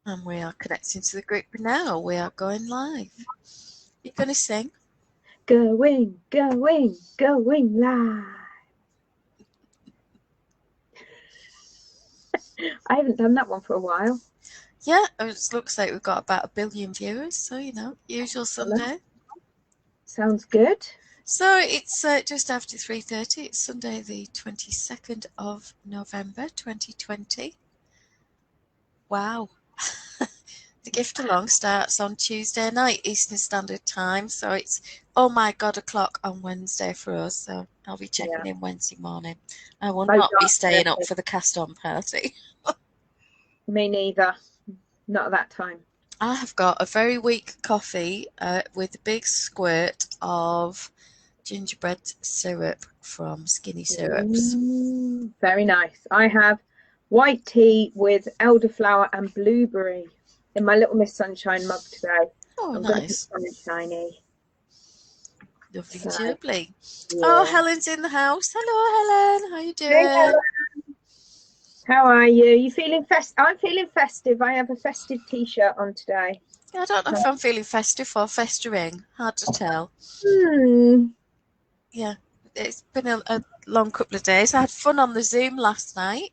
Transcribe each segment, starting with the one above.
And we are connecting to the group now. We are going live. You're going to sing? Going live. I haven't done that one for a while. Yeah, it looks like we've got about 1 billion viewers, so you know, usual Sunday. Sounds good. So it's just after 3:30. It's Sunday the 22nd of November 2020. Wow. The gift along starts on Tuesday night Eastern Standard Time, so it's oh my god o'clock on Wednesday for us, so I'll be checking in Wednesday morning. I will not be staying up for the cast-on party. Me neither. Not at that time. I have got a very weak coffee with a big squirt of gingerbread syrup from Skinny Syrups. Very nice. I have white tea with elderflower and blueberry in my Little Miss Sunshine mug today. Oh, I'm nice. Going to be shiny. Lovely, jubbly. Yeah. Oh, Helen's in the house. Hello, Helen. How you doing? Hey, Helen. How are you? You feeling festive? I'm feeling festive. I have a festive t-shirt on today. I don't know if I'm feeling festive or festering. Hard to tell. Yeah, it's been a long couple of days. I had fun on the Zoom last night.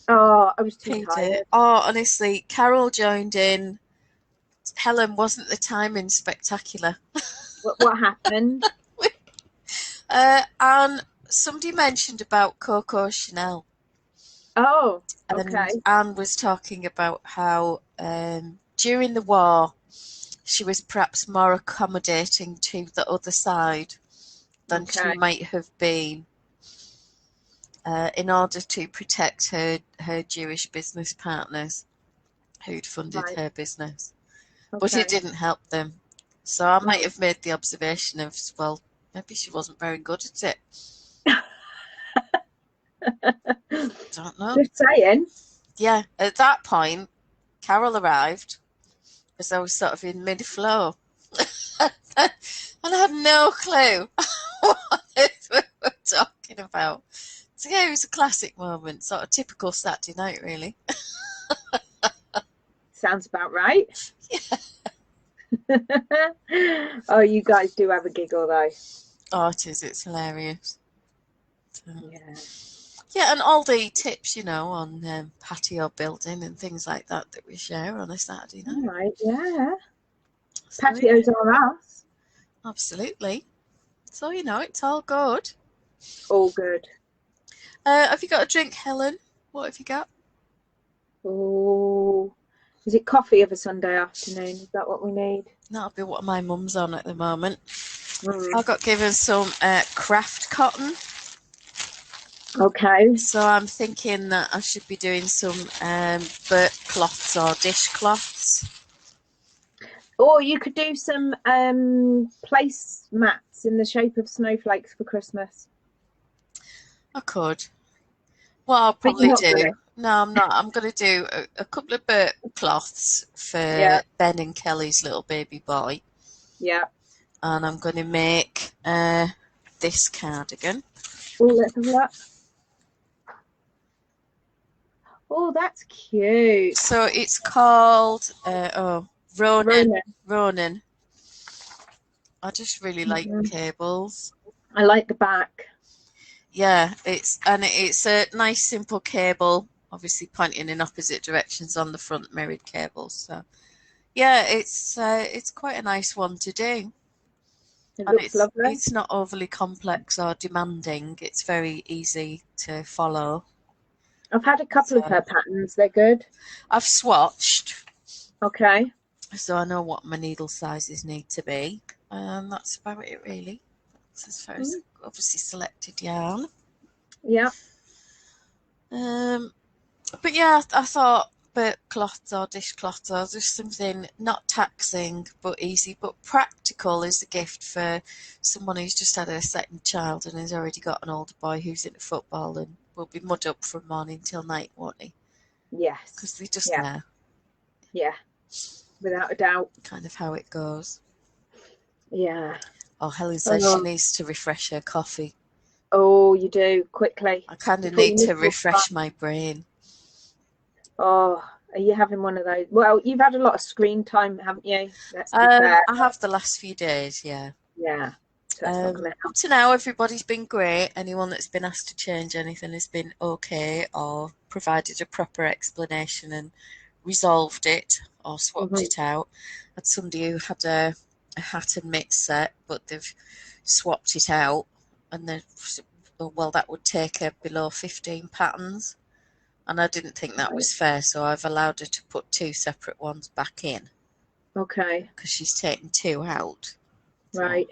Oh, I was too tired. Oh, honestly, Carol joined in. Helen, wasn't the timing spectacular? What happened? And somebody mentioned about Coco Chanel. Oh, okay. And Anne was talking about how during the war she was perhaps more accommodating to the other side than she might have been in order to protect her Jewish business partners who'd funded her business. But it didn't help them. So I might have made the observation of, well, maybe she wasn't very good at it. Don't know. Just saying. Yeah, at that point, Carol arrived as I was sort of in mid-flow. And I had no clue what we were talking about. So yeah, it was a classic moment, sort of typical Saturday night, really. Sounds about right. Yeah. Oh, you guys do have a giggle, though. Oh, it is. It's hilarious. Yeah, and all the tips, you know, on patio building and things like that we share on a Saturday night. Right, yeah. So patios are us. Absolutely. So, you know, it's all good. All good. Have you got a drink, Helen? What have you got? Oh, is it coffee of a Sunday afternoon? Is that what we need? That'll be what my mum's on at the moment. I got given some craft cotton. Okay. So I'm thinking that I should be doing some burnt cloths or dishcloths. Or you could do some place mats in the shape of snowflakes for Christmas. I could. What I'll probably do. No, I'm not. I'm going to do a couple of burnt cloths for Ben and Kelly's little baby boy. Yeah. And I'm going to make this cardigan. Oh, let's have a look. Oh, that's cute. So it's called Ronin. I just really like cables. I like the back. Yeah, it's a nice simple cable, obviously pointing in opposite directions on the front, mirrored cables. So yeah, it's quite a nice one to do. It looks lovely. It's not overly complex or demanding. It's very easy to follow. I've had a couple of her patterns. They're good. I've swatched. Okay. So I know what my needle sizes need to be. And that's about it, really. That's as far as obviously selected yarn. Yeah. But yeah, I thought burnt cloths or dishcloths or just something not taxing but easy but practical is a gift for someone who's just had a second child and has already got an older boy who's into football and will be mud up from morning till night, won't he? Yes. Because they're just there. Yeah, without a doubt. Kind of how it goes. Yeah. Oh, Helen says she needs to refresh her coffee. Oh, you do, quickly. I kind of need to refresh my brain. Oh, Are you having one of those? Well, you've had a lot of screen time, haven't you? Let's be fair. I have the last few days, yeah. Yeah. So that's not going to Up help. to now, everybody's been great. Anyone that's been asked to change anything has been okay or provided a proper explanation and resolved it or swapped it out. I had somebody who had a hat and mitt set, but they've swapped it out, and they well, that would take her below 15 patterns, and I didn't think that was fair, so I've allowed her to put 2 separate ones back in. Okay. Because she's taken 2 out. Right.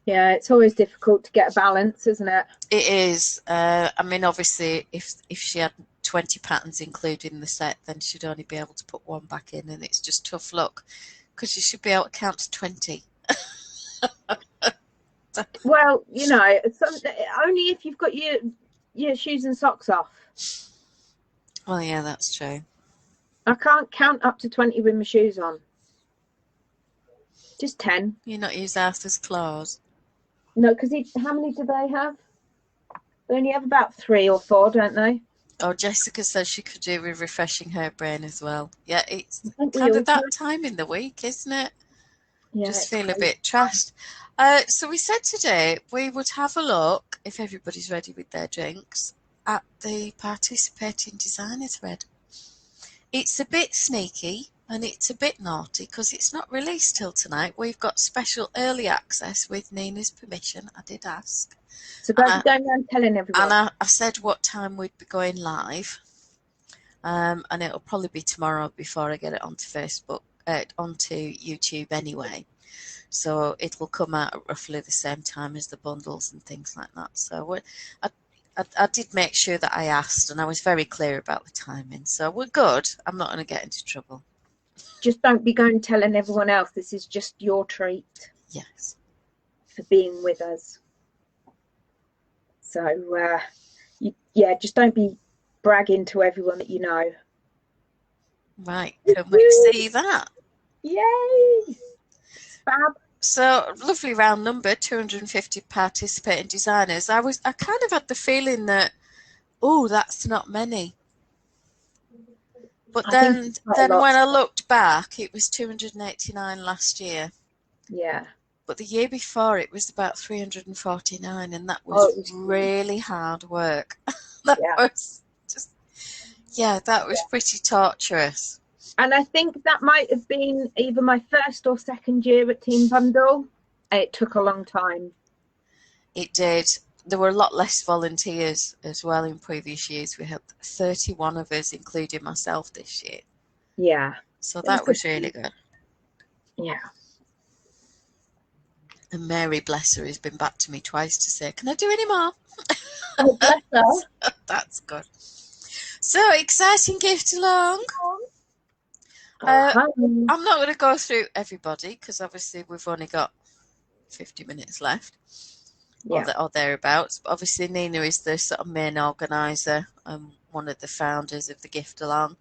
Yeah, it's always difficult to get a balance, isn't it? It is. I mean, obviously, if she had 20 patterns including the set, then she'd only be able to put 1 back in, and it's just tough luck because you should be able to count to 20. Well, you know, only if you've got your shoes and socks off. Well, yeah, that's true. I can't count up to 20 with my shoes on. Just 10. You not use Arthur's claws? No, because how many do they have? They only have about 3 or 4, don't they? Oh, Jessica says she could do with refreshing her brain as well. Yeah, it's we kind all of that do. time in the week, isn't it? Yeah, Just feel crazy. a bit trashed. So we said today we would have a look, if everybody's ready with their drinks, at the participating designer thread. It's a bit sneaky and it's a bit naughty because it's not released till tonight. We've got special early access with Nina's permission. I did ask. So don't go around telling everyone. And I said what time we'd be going live. And it'll probably be tomorrow before I get it onto Facebook, onto YouTube anyway. So it will come out at roughly the same time as the bundles and things like that. So I did make sure that I asked, and I was very clear about the timing. So we're good. I'm not going to get into trouble. Just don't be going telling everyone else. This is just your treat. Yes. For being with us. So, yeah, just don't be bragging to everyone that you know. Right. Can we see that? Yay! Fab. So, lovely round number, 250 participating designers. I kind of had the feeling that, oh, that's not many. But then when I looked back, it was 289 last year. Yeah. But the year before, it was about 349, and that was really hard work. That was just, that was pretty torturous. And I think that might have been either my first or second year at Team Bundle. It took a long time. It did. There were a lot less volunteers as well in previous years. We had 31 of us, including myself, this year. Yeah. So that was really good. Yeah. And Mary, bless her, has been back to me twice to say, can I do any more? Oh, bless her. That's good. So, exciting gift along. I'm not going to go through everybody because obviously we've only got 50 minutes left. Or thereabouts. But obviously Nina is the sort of main organiser and one of the founders of the gift along.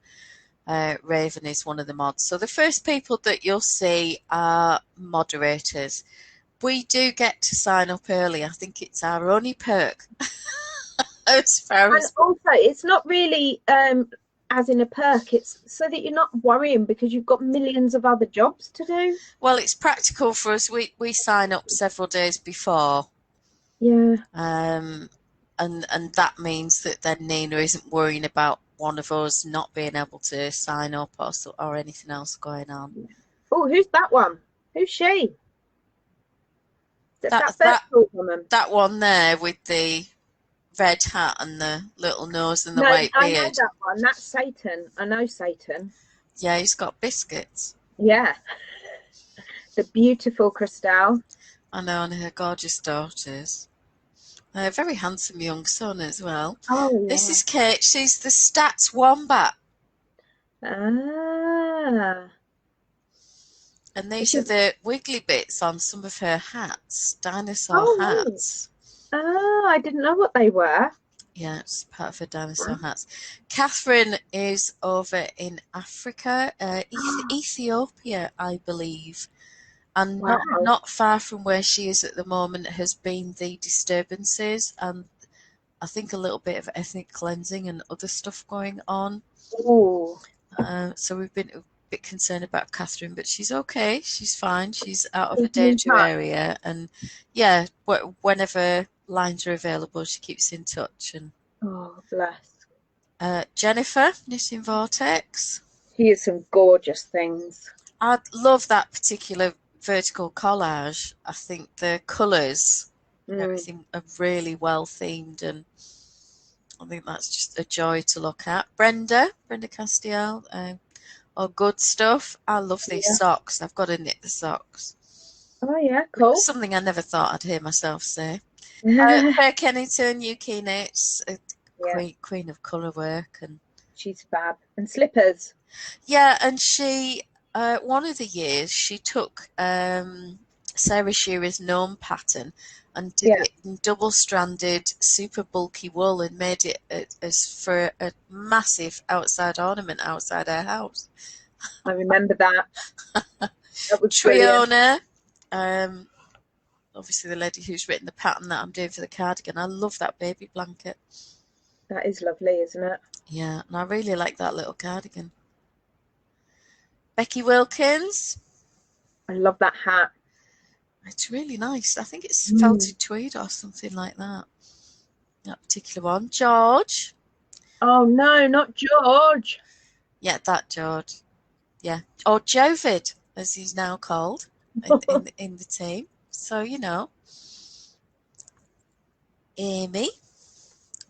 Raven is one of the mods. So the first people that you'll see are moderators. We do get to sign up early. I think it's our only perk. As far as... And also, it's not really as in a perk. It's so that you're not worrying because you've got millions of other jobs to do. Well, it's practical for us. We sign up several days before. Yeah. And that means that then Nina isn't worrying about one of us not being able to sign up or anything else going on. Oh, who's that one? Who's she? That one there with the red hat and the little nose and the white beard. I know that one. That's Satan. I know Satan. Yeah, he's got biscuits. Yeah. The beautiful Christelle. I know, and her gorgeous daughters. A very handsome young son as well. Oh, yeah. This is Kate. She's the Stats Wombat. Ah. And these are the wiggly bits on some of her hats, dinosaur hats. Oh, I didn't know what they were. Yeah, it's part of her dinosaur hats. Catherine is over in Africa, Ethiopia, I believe. And not far from where she is at the moment has been the disturbances, and I think a little bit of ethnic cleansing and other stuff going on. Oh, So we've been a bit concerned about Catherine, but she's okay. She's fine. She's out of a keeping in danger touch. area, and yeah, whenever lines are available, she keeps in touch. And Oh, bless. Jennifer, Knitting Vortex. She has some gorgeous things. I love that particular vertical collage. I think the colours and everything are really well themed, and I think that's just a joy to look at. Brenda Castiel, or Good Stuff. I love these Yeah. socks. I've got to knit the socks. Oh, yeah, cool. Something I never thought I'd hear myself say. Claire Kennington, UK Knits, Yeah, queen of colour work, and she's fab. And slippers. yeah, and she one of the years she took Sarah Shearer's gnome pattern and did Yeah, it in double-stranded, super bulky wool and made it as for a massive outside ornament outside her house. I remember that. That was brilliant. Triona, obviously the lady who's written the pattern that I'm doing for the cardigan. I love that baby blanket. That is lovely, isn't it? Yeah, and I really like that little cardigan. Becky Wilkins. I love that hat. It's really nice. I think it's felted tweed or something like that. That particular one. George. Oh no, not George. Yeah, that George. Yeah. Or Jovid, as he's now called in the team. So, you know. Amy.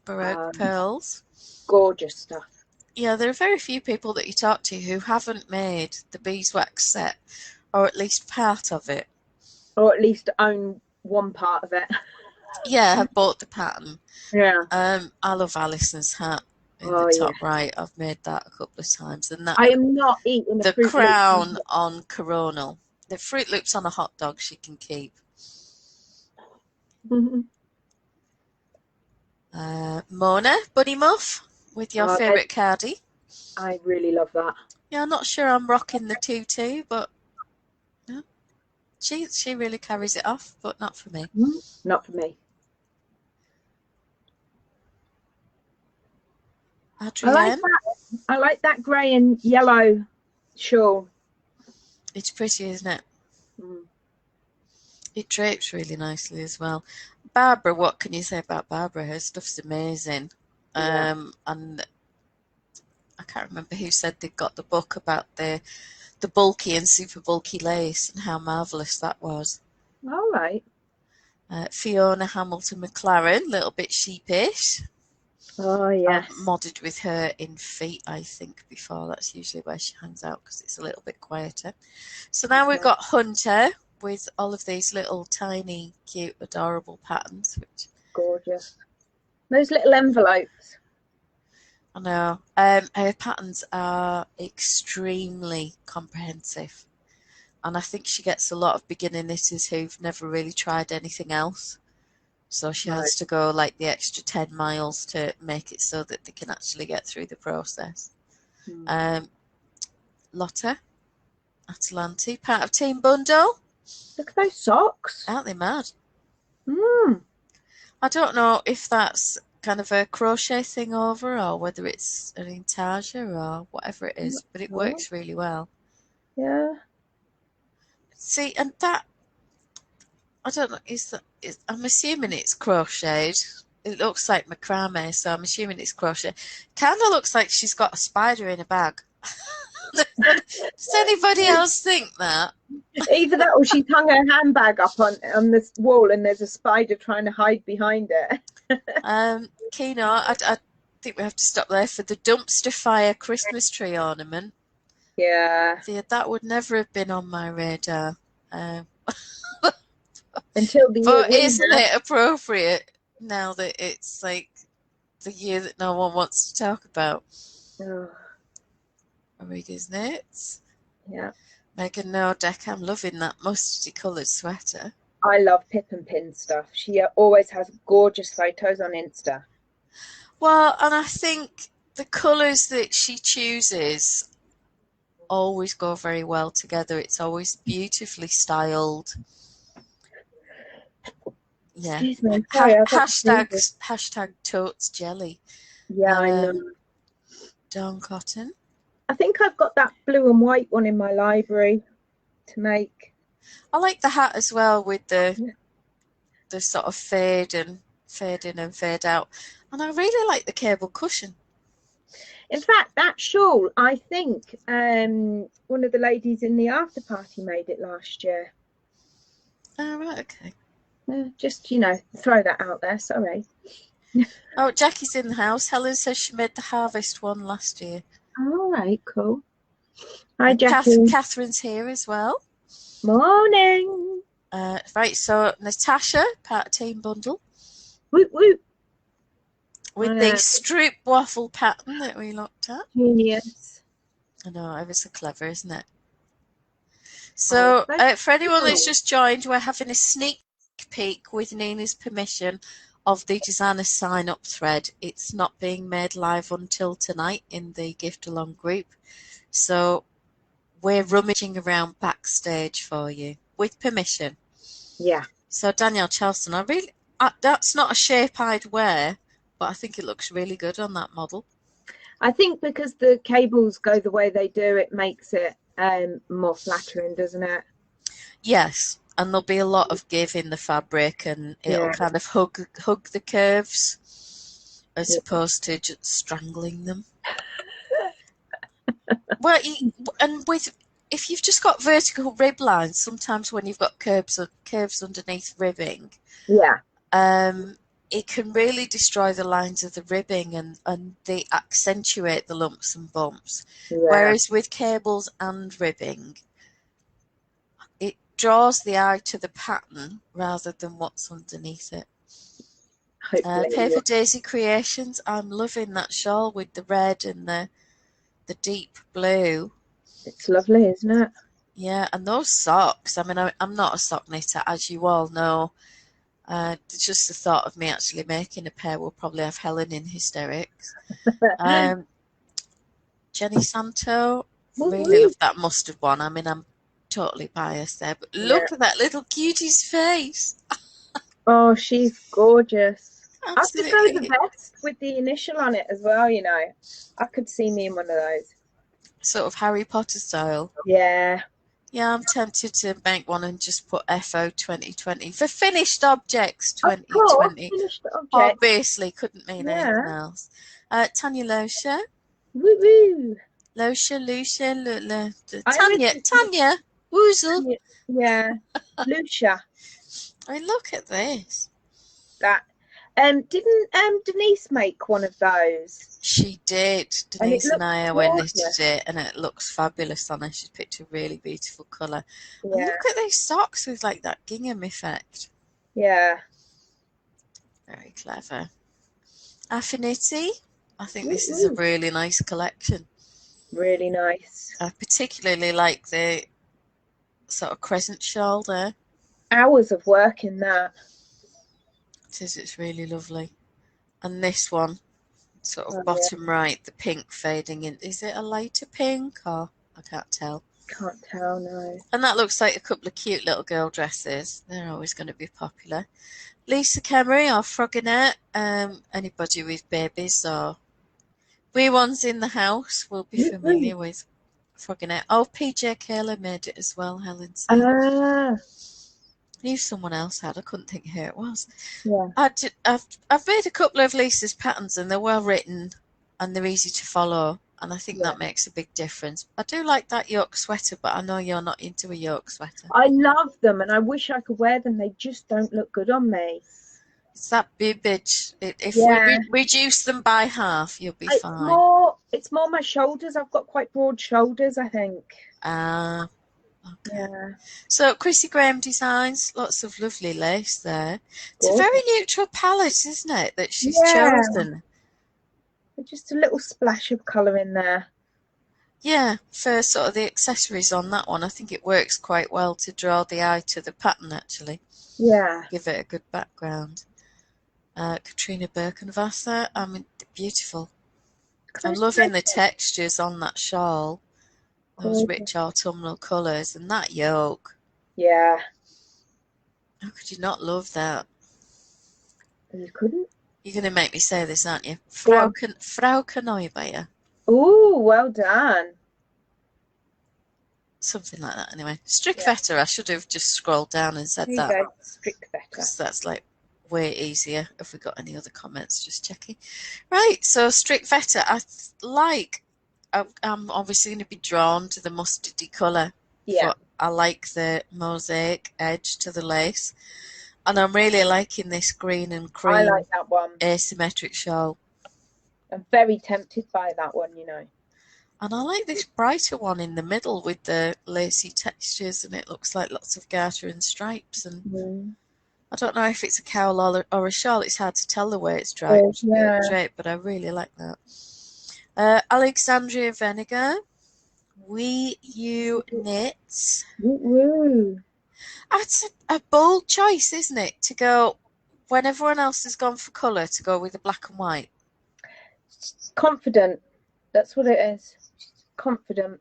Baroque Pearls. Gorgeous stuff. Yeah, there are very few people that you talk to who haven't made the beeswax set, or at least part of it. Or at least own one part of it. Yeah, I bought the pattern. Yeah. I love Alison's hat in Oh, the top yeah. right. I've made that a couple of times, and that I am not eating the Fruit crown Loops. on Coronal. The Fruit Loops on a hot dog she can keep. Mona, Bunny Muff, with your favourite cardie. I really love that. Yeah, I'm not sure I'm rocking the tutu, but yeah, she really carries it off, but not for me. Not for me. Adrienne. I like that grey and yellow shawl. It's pretty, isn't it? It drapes really nicely as well. Barbara, what can you say about Barbara? Her stuff's amazing. Yeah. And I can't remember who said they got the book about the bulky and super bulky lace and how marvellous that was. All right. Fiona Hamilton McLaren, a little bit sheepish. Oh, yes. I've modded with her in feet, I think, before. That's usually where she hangs out because it's a little bit quieter. So now we've got Hunter with all of these little tiny, cute, adorable patterns. Which gorgeous. Those little envelopes. I know. Her patterns are extremely comprehensive. And I think she gets a lot of beginner knitters who've never really tried anything else. So she has to go like the extra 10 miles to make it so that they can actually get through the process. Lotta, Atalante, part of Team Bundle. Look at those socks. Aren't they mad? I don't know if that's kind of a crochet thing over or whether it's an intarsia or whatever it is, but it works really well. Yeah. See, and that, I don't know, I'm assuming it's crocheted. It looks like macrame, so I'm assuming it's crochet. Kind of looks like she's got a spider in a bag. Does anybody else think that? Either that or she's hung her handbag up on this wall and there's a spider trying to hide behind it. Keno, I think we have to stop there for the dumpster fire Christmas tree ornament. Yeah. That would never have been on my radar. Until the but isn't it appropriate now that it's like the year that no one wants to talk about? Ariga's Knits. Yeah. Megan Nordeck, I'm loving that mustardy coloured sweater. I love Pip and Pin stuff. She always has gorgeous photos on Insta. Well, and I think the colours that she chooses always go very well together. It's always beautifully styled. Yeah. Excuse me. Sorry, I got Hashtag totes jelly. Yeah, I know. Darn cotton. I think I've got that blue and white one in my library to make. I like the hat as well with the sort of fade in and fade out. And I really like the cable cushion. In fact, that shawl, I think one of the ladies in the after party made it last year. Oh, right, okay. Just, throw that out there. Sorry. Oh, Jackie's in the house. Helen says she made the harvest one last year. All right, cool. Hi, Jackie. Catherine's here as well. Morning. Right, so Natasha, part of Team Bundle. Woot woot. With the strip waffle pattern that we looked at. Genius. I know, ever so clever, isn't it? So, for anyone that's just joined, we're having a sneak peek with Nina's permission of the designer sign-up thread. It's not being made live until tonight in the gift along group. So, we're rummaging around backstage for you with permission. Yeah. So, Danielle Charleston, that's not a shape I'd wear, but I think it looks really good on that model. I think because the cables go the way they do, it makes it more flattering, doesn't it? Yes, and there'll be a lot of give in the fabric, and it'll kind of hug the curves as opposed to just strangling them. Well, if you've just got vertical rib lines, sometimes when you've got curves underneath ribbing, it can really destroy the lines of the ribbing and they accentuate the lumps and bumps. Yeah. Whereas with cables and ribbing, it draws the eye to the pattern rather than what's underneath it. Paper Daisy Creations, I'm loving that shawl with the red and the deep blue. It's lovely, isn't it? Yeah, and those socks, I mean, I'm not a sock knitter, as you all know. Just the thought of me actually making a pair will probably have Helen in hysterics. Jenny Santo, really love that mustard one. I mean, I'm totally biased there, but look at that little cutie's face. Oh, she's gorgeous. Absolutely. I could go the vest with the initial on it as well, I could see me in one of those. Sort of Harry Potter style. Yeah. Yeah, I'm tempted to make one and just put FO 2020 for finished objects 2020. Finished objects. Obviously, couldn't mean anything else. Tanya Losha. Woo woo. Losha, Tanya, Woozle. Yeah, Lucia. I mean, look at this. That. Didn't Denise make one of those? She did. Denise and I knitted it, and it looks fabulous on her. She picked a really beautiful colour. Yeah. And look at these socks with like that gingham effect. Yeah. Very clever. Affinity. I think this is a really nice collection. Really nice. I particularly like the sort of crescent shawl there. Hours of work in that. It's really lovely. And this one, sort of bottom right, the pink fading in. Is it a lighter pink or I can't tell? Can't tell, no. And that looks like a couple of cute little girl dresses. They're always going to be popular. Lisa Kemery or Frogginette. Anybody with babies or wee ones in the house will be familiar with Frogginette. Oh, PJ Kayla made it as well, Helen said. I knew someone else had. I couldn't think who it was. Yeah. I've made a couple of Lisa's patterns and they're well written and they're easy to follow, and I think that makes a big difference. I do like that yoke sweater, but I know you're not into a yoke sweater. I love them and I wish I could wear them. They just don't look good on me. It's that bibbage. If we reduce them by half, you'll be fine. It's more my shoulders. I've got quite broad shoulders, I think. Okay. Yeah. So Chrissy Graham Designs, lots of lovely lace there. It's a very neutral palette, isn't it, that she's chosen? Just a little splash of colour in there. Yeah, for sort of the accessories on that one, I think it works quite well to draw the eye to the pattern, actually. Yeah. Give it a good background. Katrina Birkenwasser, I mean, beautiful. I'm loving the textures on that shawl. Those rich autumnal colours and that yoke. Yeah. How could you not love that? You couldn't? You're going to make me say this, aren't you? Go on. Frauke Neubayer. Oh, well done. Something like that, anyway. Strickvetter, I should have just scrolled down and said There you that. go, Strickvetter. Because that's like way easier. If we got any other comments, just checking. Right, so Strickvetter, I'm obviously going to be drawn to the mustardy colour. Yeah. I like the mosaic edge to the lace. And I'm really liking this green and cream I like that one. Asymmetric shawl. I'm very tempted by that one, you know. And I like this brighter one in the middle with the lacy textures, and it looks like lots of garter and stripes. And I don't know if it's a cowl or a shawl. It's hard to tell the way it's draped, but I really like that. Alexandria Vinegar, you knits. Woo. That's a bold choice, isn't it? To go when everyone else has gone for colour, to go with the black and white. Confident. That's what it is. Confident.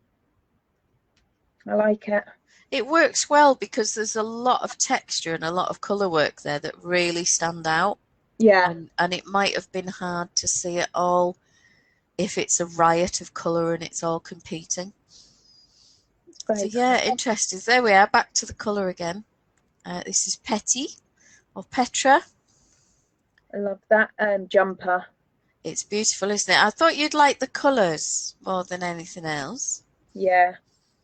I like it. It works well because there's a lot of texture and a lot of colour work there that really stand out. Yeah. And it might have been hard to see it all if it's a riot of colour and it's all competing. So yeah, interesting. There we are, back to the colour again. This is Petty or Petra. I love that jumper. It's beautiful, isn't it? I thought you'd like the colours more than anything else. Yeah,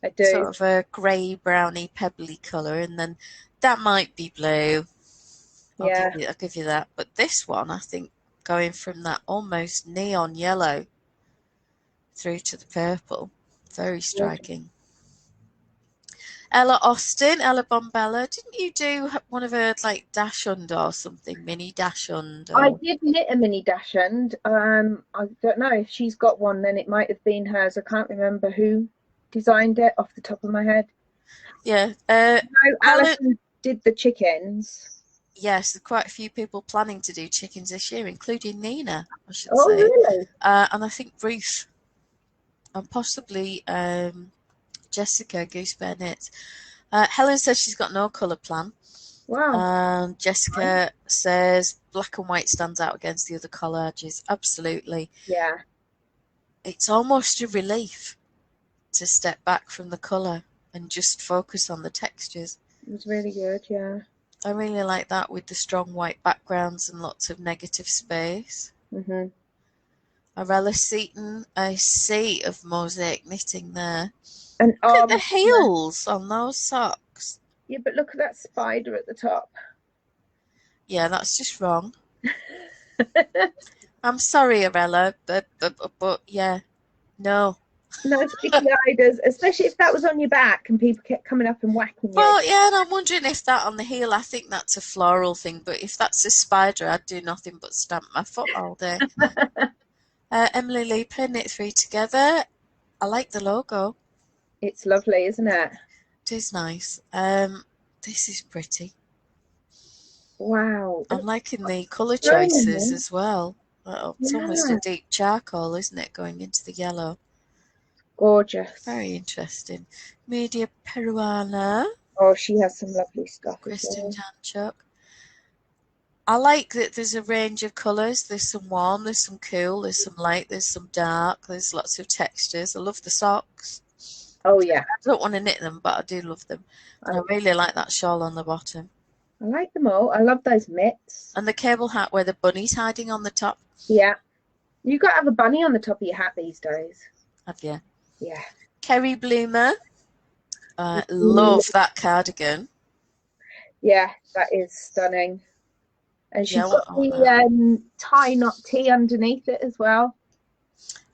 I do. Sort of a grey, browny, pebbly colour, and then that might be blue. Yeah. I'll give you that. But this one, I think, going from that almost neon yellow through to the purple, very striking. Ella Austin, Ella Bombella, didn't you do one of her like dachshund or something, mini dachshund? I did knit a mini dachshund. I don't know if she's got one, then it might have been hers. I can't remember who designed it off the top of my head. Yeah. Alison did the chickens. Yes, quite a few people planning to do chickens this year, including Nina, I should say. Oh, really? And I think Ruth and possibly Jessica Goosebear Knits. Helen says she's got no colour plan. Wow. Jessica says black and white stands out against the other collages. Absolutely. Yeah. It's almost a relief to step back from the colour and just focus on the textures. It was really good, yeah. I really like that with the strong white backgrounds and lots of negative space. Mm-hmm. Arella Seaton, a sea of mosaic knitting there. And look at the heels on those socks. Yeah, but look at that spider at the top. Yeah, that's just wrong. I'm sorry, Arella, but yeah, no. No sticky-eyed, especially if that was on your back and people kept coming up and whacking you. Well, yeah, and I'm wondering if that on the heel, I think that's a floral thing, but if that's a spider, I'd do nothing but stamp my foot all day. Emily Leeper, Knit 3 Together. I like the logo. It's lovely, isn't it? It is nice. This is pretty. Wow. I'm liking the colour choices as well. It's almost a deep charcoal, isn't it, going into the yellow? Gorgeous. Very interesting. Media Peruana. Oh, she has some lovely stuff. Kristen Janchuk. I like that there's a range of colours. There's some warm, there's some cool, there's some light, there's some dark, there's lots of textures. I love the socks. Oh, yeah. I don't want to knit them, but I do love them. And I really like that shawl on the bottom. I like them all. I love those mitts. And the cable hat where the bunny's hiding on the top. Yeah. You've got to have a bunny on the top of your hat these days. Have you? Yeah. Kerry Bloomer. Love that cardigan. Yeah, that is stunning. And she's got the tie knot tee underneath it as well.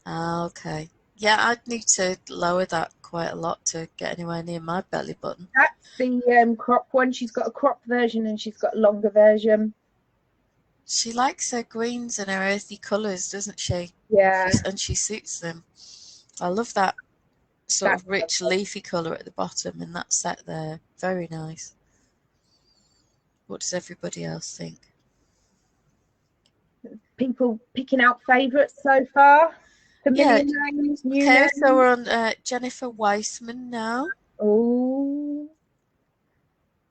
Okay. Yeah, I'd need to lower that quite a lot to get anywhere near my belly button. That's the crop one. She's got a crop version and she's got a longer version. She likes her greens and her earthy colours, doesn't she? Yeah. And she suits them. I love that sort of rich leafy colour at the bottom and that set there. Very nice. What does everybody else think? People picking out favourites so far. Familiar names, new names. So we're on Jennifer Weissman now. Oh.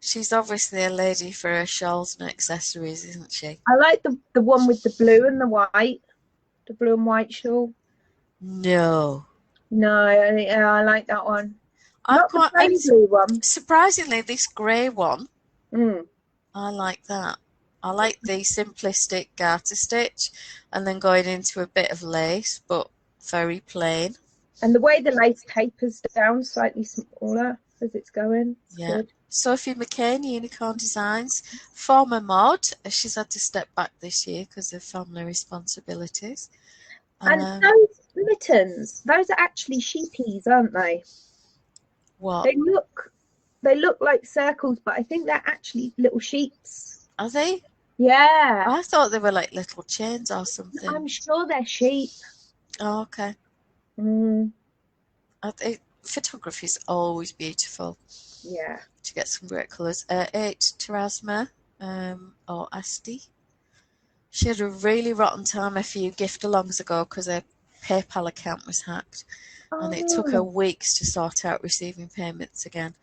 She's obviously a lady for her shawls and accessories, isn't she? I like the one with the blue and the white, the blue and white shawl. No. No, yeah, I like that one. I'm Not the quite, and plain blue one. surprisingly, this grey one, Mm. I like that. I like the simplistic garter stitch and then going into a bit of lace, but very plain. And the way the lace tapers down slightly smaller as it's going, it's Yeah. good. Sophie McCain, Unicorn Designs, former mod. She's had to step back this year because of family responsibilities. And those mittens, those are actually sheepies, aren't they? What? They look like circles, but I think they're actually little sheeps. Are they? Yeah. I thought they were like little chains or something. I'm sure they're sheep. Oh, okay. Mm. Photography is always beautiful. Yeah. To get some great colours. 8 Terasma or Asti. She had a really rotten time a few gift-alongs ago because her PayPal account was hacked. And it took her weeks to sort out receiving payments again.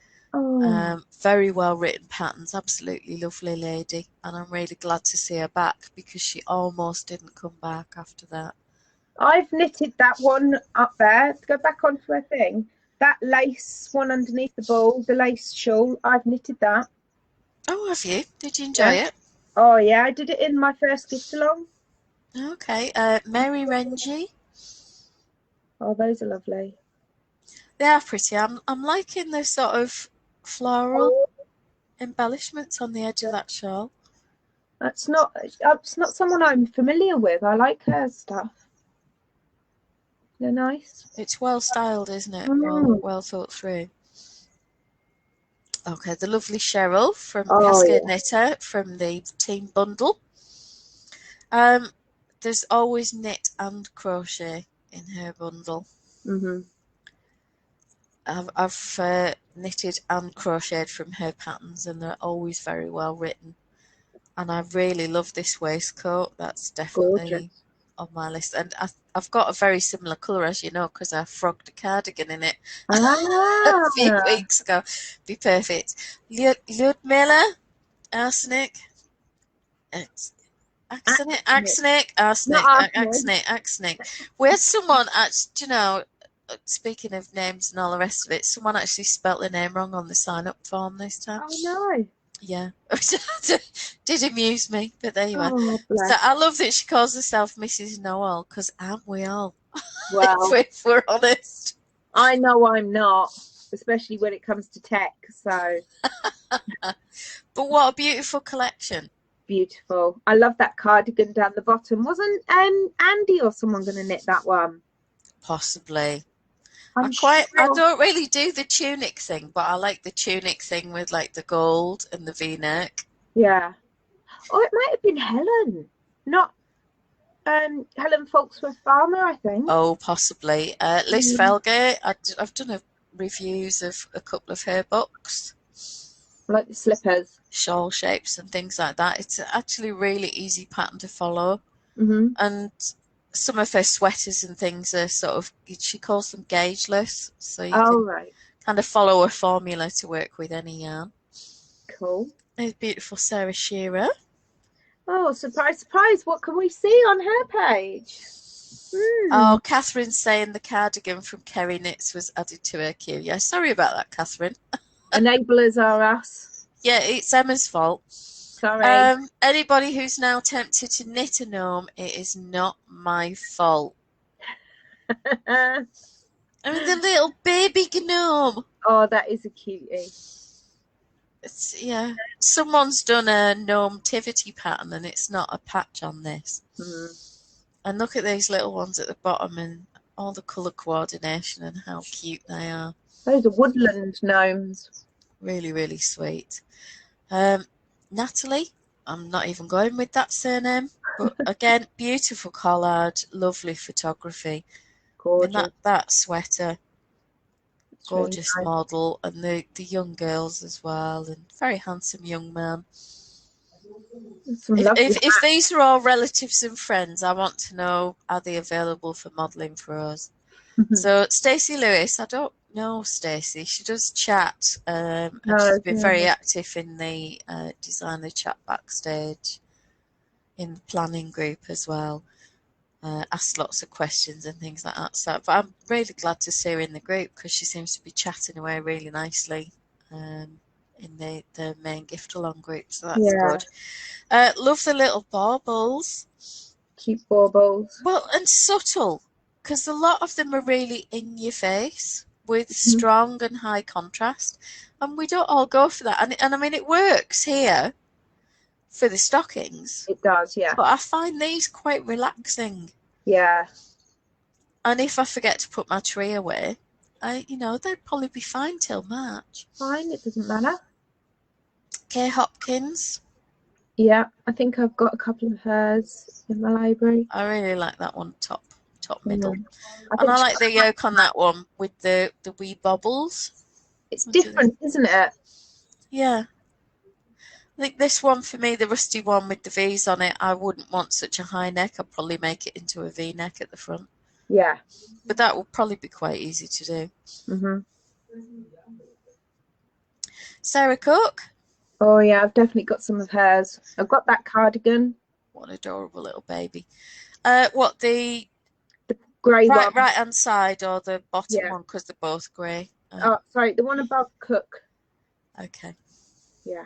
Very well written patterns, absolutely lovely lady, and I'm really glad to see her back because she almost didn't come back after that. I've knitted that one up there. To go back onto her thing, that lace one underneath the ball, the lace shawl, I've knitted that. Oh, have you? Did you enjoy it? Oh yeah, I did it in my first gift along. Okay, Mary Rengie. Oh, those are lovely. They are pretty. I'm liking the sort of floral embellishments on the edge of that shawl. It's not someone I'm familiar with. I like her stuff. They're nice. It's well styled, isn't it? Well thought through. Okay, the lovely Cheryl from Cascade Knitter from the team bundle. There's always knit and crochet in her bundle. I've knitted and crocheted from her patterns, and they're always very well written. And I really love this waistcoat. That's definitely on my list. And I've got a very similar colour, as you know, because I frogged a cardigan in it a few weeks ago. Be perfect. Ludmilla, arsenic. Arsenic. We had someone actually, speaking of names and all the rest of it, someone actually spelt the name wrong on the sign-up form this time. Oh no. Yeah, did amuse me, but there you are. Bless. So I love that she calls herself Mrs. Noel, because aren't we all? Well, if we're honest. I know I'm not, especially when it comes to tech. So, but what a beautiful collection! Beautiful. I love that cardigan down the bottom. Wasn't Andy or someone going to knit that one? Possibly. I don't really do the tunic thing, but I like the tunic thing with like the gold and the V-neck. Yeah. Oh, it might have been Helen, not Helen Folksworth Farmer, I think. Oh, possibly. Liz Felgate. I've done reviews of a couple of her books. Like the slippers. Shawl shapes and things like that. It's actually a really easy pattern to follow. And some of her sweaters and things are sort of, she calls them gaugeless, so you can kind of follow a formula to work with any yarn. Cool. There's beautiful Sarah Shearer. Oh, surprise, surprise. What can we see on her page? Oh, Catherine's saying the cardigan from Kerry Knits was added to her queue. Yeah, sorry about that, Catherine. Enablers are us. Yeah, it's Emma's fault. Sorry. Anybody who's now tempted to knit a gnome, it is not my fault. I mean, the little baby gnome. Oh, that is a cutie. Yeah, someone's done a gnome-tivity pattern and it's not a patch on this. And look at these little ones at the bottom and all the colour coordination and how cute they are. Those are woodland gnomes. Really, really sweet. Natalie, I'm not even going with that surname, but again, beautiful collard, lovely photography. Gorgeous. And that sweater, gorgeous really model, and the young girls as well, and very handsome young man. If these are all relatives and friends, I want to know, are they available for modelling for us? So Stacey Lewis, I don't know Stacey. She does chat, and she's Oh, been yeah. very active in the designer chat backstage in the planning group as well. Asked lots of questions and things like that. So, but I'm really glad to see her in the group because she seems to be chatting away really nicely in the main gift along group. So that's Yeah. good. Love the little baubles. Cute baubles. Well, and subtle, because a lot of them are really in your face with Mhm. strong and high contrast, and we don't all go for that. And I mean, it works here for the stockings, It does, yeah. but I find these quite relaxing. Yeah. And if I forget to put my tree away, they'd probably be fine till March. Fine, it doesn't matter. Kay Hopkins. Yeah, I think I've got a couple of hers in my library. I really like that one, top middle. I And think I like the yoke on that one with the wee bobbles. it's different, isn't it? Yeah. I think this one for me, the rusty one with the V's on it, I wouldn't want such a high neck. I'd probably make it into a V neck at the front. Yeah. But that will probably be quite easy to do. Mm-hmm. Sarah Cook. Oh yeah, I've definitely got some of hers. I've got that cardigan. What an adorable little baby. What, the grey one? right hand side or the bottom one, because they're both grey? Oh, sorry, the one above Cook. Okay. Yeah.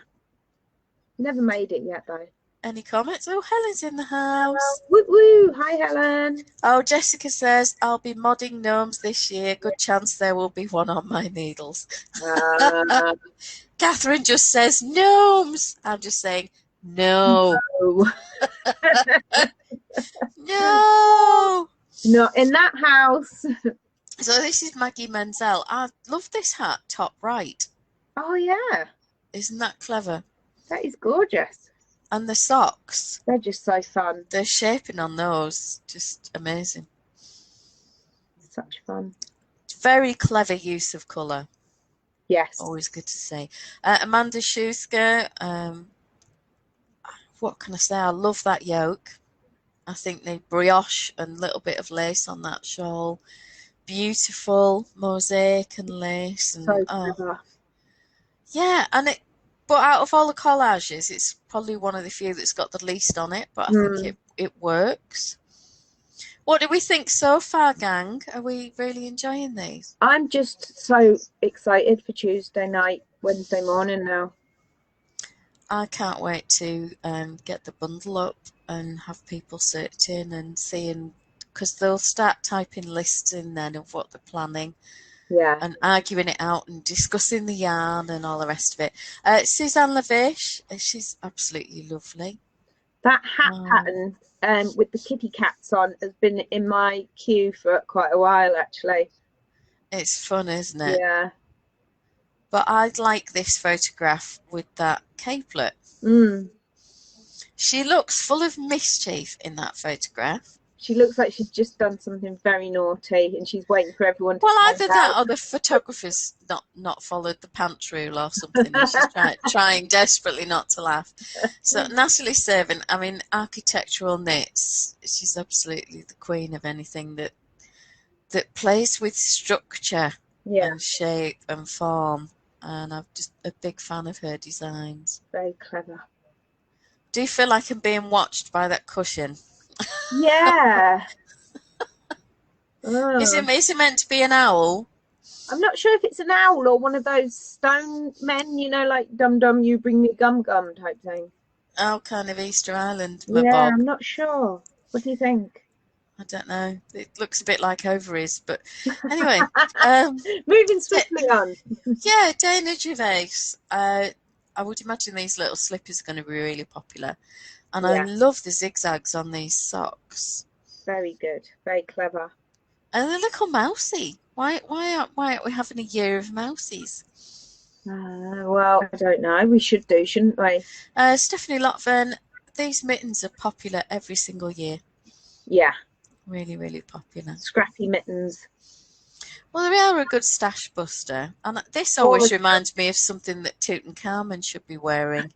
Never made it yet though. Any comments? Oh, Helen's in the house. Woo woo! Hi Helen. Oh, Jessica says, I'll be modding gnomes this year. Good chance there will be one on my needles. Catherine just says, gnomes. I'm just saying, no. No. Not in that house. So this is Maggie Menzel. I love this hat, top right. Oh yeah. Isn't that clever? That is gorgeous. And the socks. They're just so fun. The shaping on those, just amazing. Such fun. Very clever use of colour. Yes. Always good to see. Amanda Schusker, what can I say? I love that yoke. I think the brioche and a little bit of lace on that shawl. Beautiful mosaic and lace. And, so clever. Yeah, but out of all the collages, it's probably one of the few that's got the least on it, but I think it works. What do we think so far, gang? Are we really enjoying these? I'm just so excited for Tuesday night, Wednesday morning now. I can't wait to get the bundle up and have people searching and seeing, because they'll start typing lists in then of what they're planning. Yeah. And arguing it out and discussing the yarn and all the rest of it. Suzanne Lavish, she's absolutely lovely. That hat pattern with the kitty cats on has been in my queue for quite a while, actually. It's fun, isn't it? Yeah. But I'd like this photograph with that capelet. She looks full of mischief in that photograph. She looks like she's just done something very naughty and she's waiting for everyone to either that or the photographer's not followed the pants rule or something, and she's trying desperately not to laugh. So Natalie Servin, I mean, architectural knits, she's absolutely the queen of anything that plays with structure and shape and form, and I'm just a big fan of her designs. Very clever. Do you feel like I'm being watched by that cushion? Yeah. Is it meant to be an owl? I'm not sure if it's an owl or one of those stone men, you know, like Dum Dum, you bring me gum gum type thing. Oh, kind of Easter Island. Yeah, I'm not sure. What do you think? I don't know. It looks a bit like ovaries, but anyway. Moving swiftly on. Yeah, Dana Gervais. I would imagine these little slippers are going to be really popular. And I love the zigzags on these socks. Very good. Very clever. And they're little mousy. Why aren't we having a year of mousies? Well, I don't know. We should do, shouldn't we? Stephanie Lotvern, these mittens are popular every single year. Yeah. Really, really popular. Scrappy mittens. Well, they are a good stash buster. And this always reminds me of something that Tutankhamun should be wearing.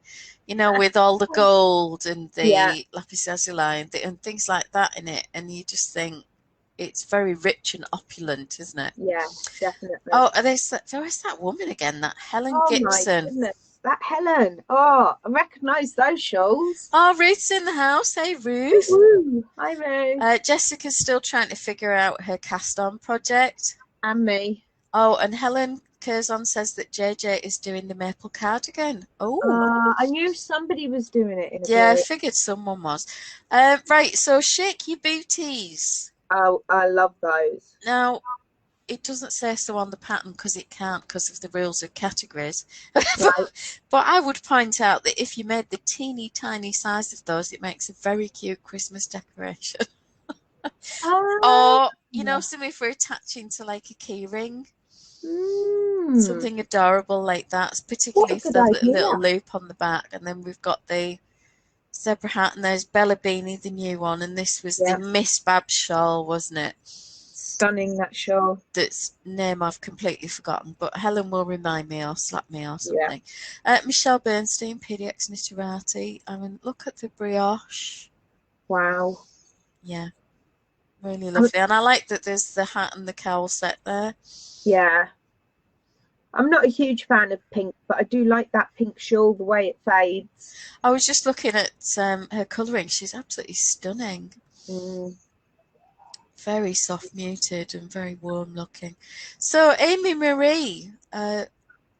You know, with all the gold and the lapis lazuli and things like that in it. And you just think, it's very rich and opulent, isn't it? Yeah, definitely. Oh, there's that woman again, that Helen Oh my Gibson. goodness, that Helen. Oh, I recognise those shawls. Oh, Ruth's in the house. Hey, Ruth. Woo-woo. Hi, Ray. Jessica's still trying to figure out her cast-on project. And me. Oh, and Helen Curzon says that JJ is doing the maple cardigan. Oh, I knew somebody was doing it in a yeah, I group. figured someone was. Right, so shake your booties. Oh, I love those. Now, it doesn't say so on the pattern because it can't because of the rules of categories. Right. But I would point out that if you made the teeny tiny size of those, it makes a very cute Christmas decoration. Or, you know, something for attaching to like a key ring. Something adorable like that, particularly if there's a little loop on the back. And then we've got the zebra hat, and there's Bella Beanie, the new one, and this was the Miss Babs shawl, wasn't it? Stunning, that shawl. That's name I've completely forgotten, but Helen will remind me or slap me or something. Michelle Bernstein, PDX Knitterati. I mean, look at the brioche. Wow. Yeah, really lovely. And I like that there's the hat and the cowl set there. Yeah. I'm not a huge fan of pink, but I do like that pink shawl, the way it fades. I was just looking at her colouring. She's absolutely stunning. Very soft muted and very warm looking. So Amy Marie,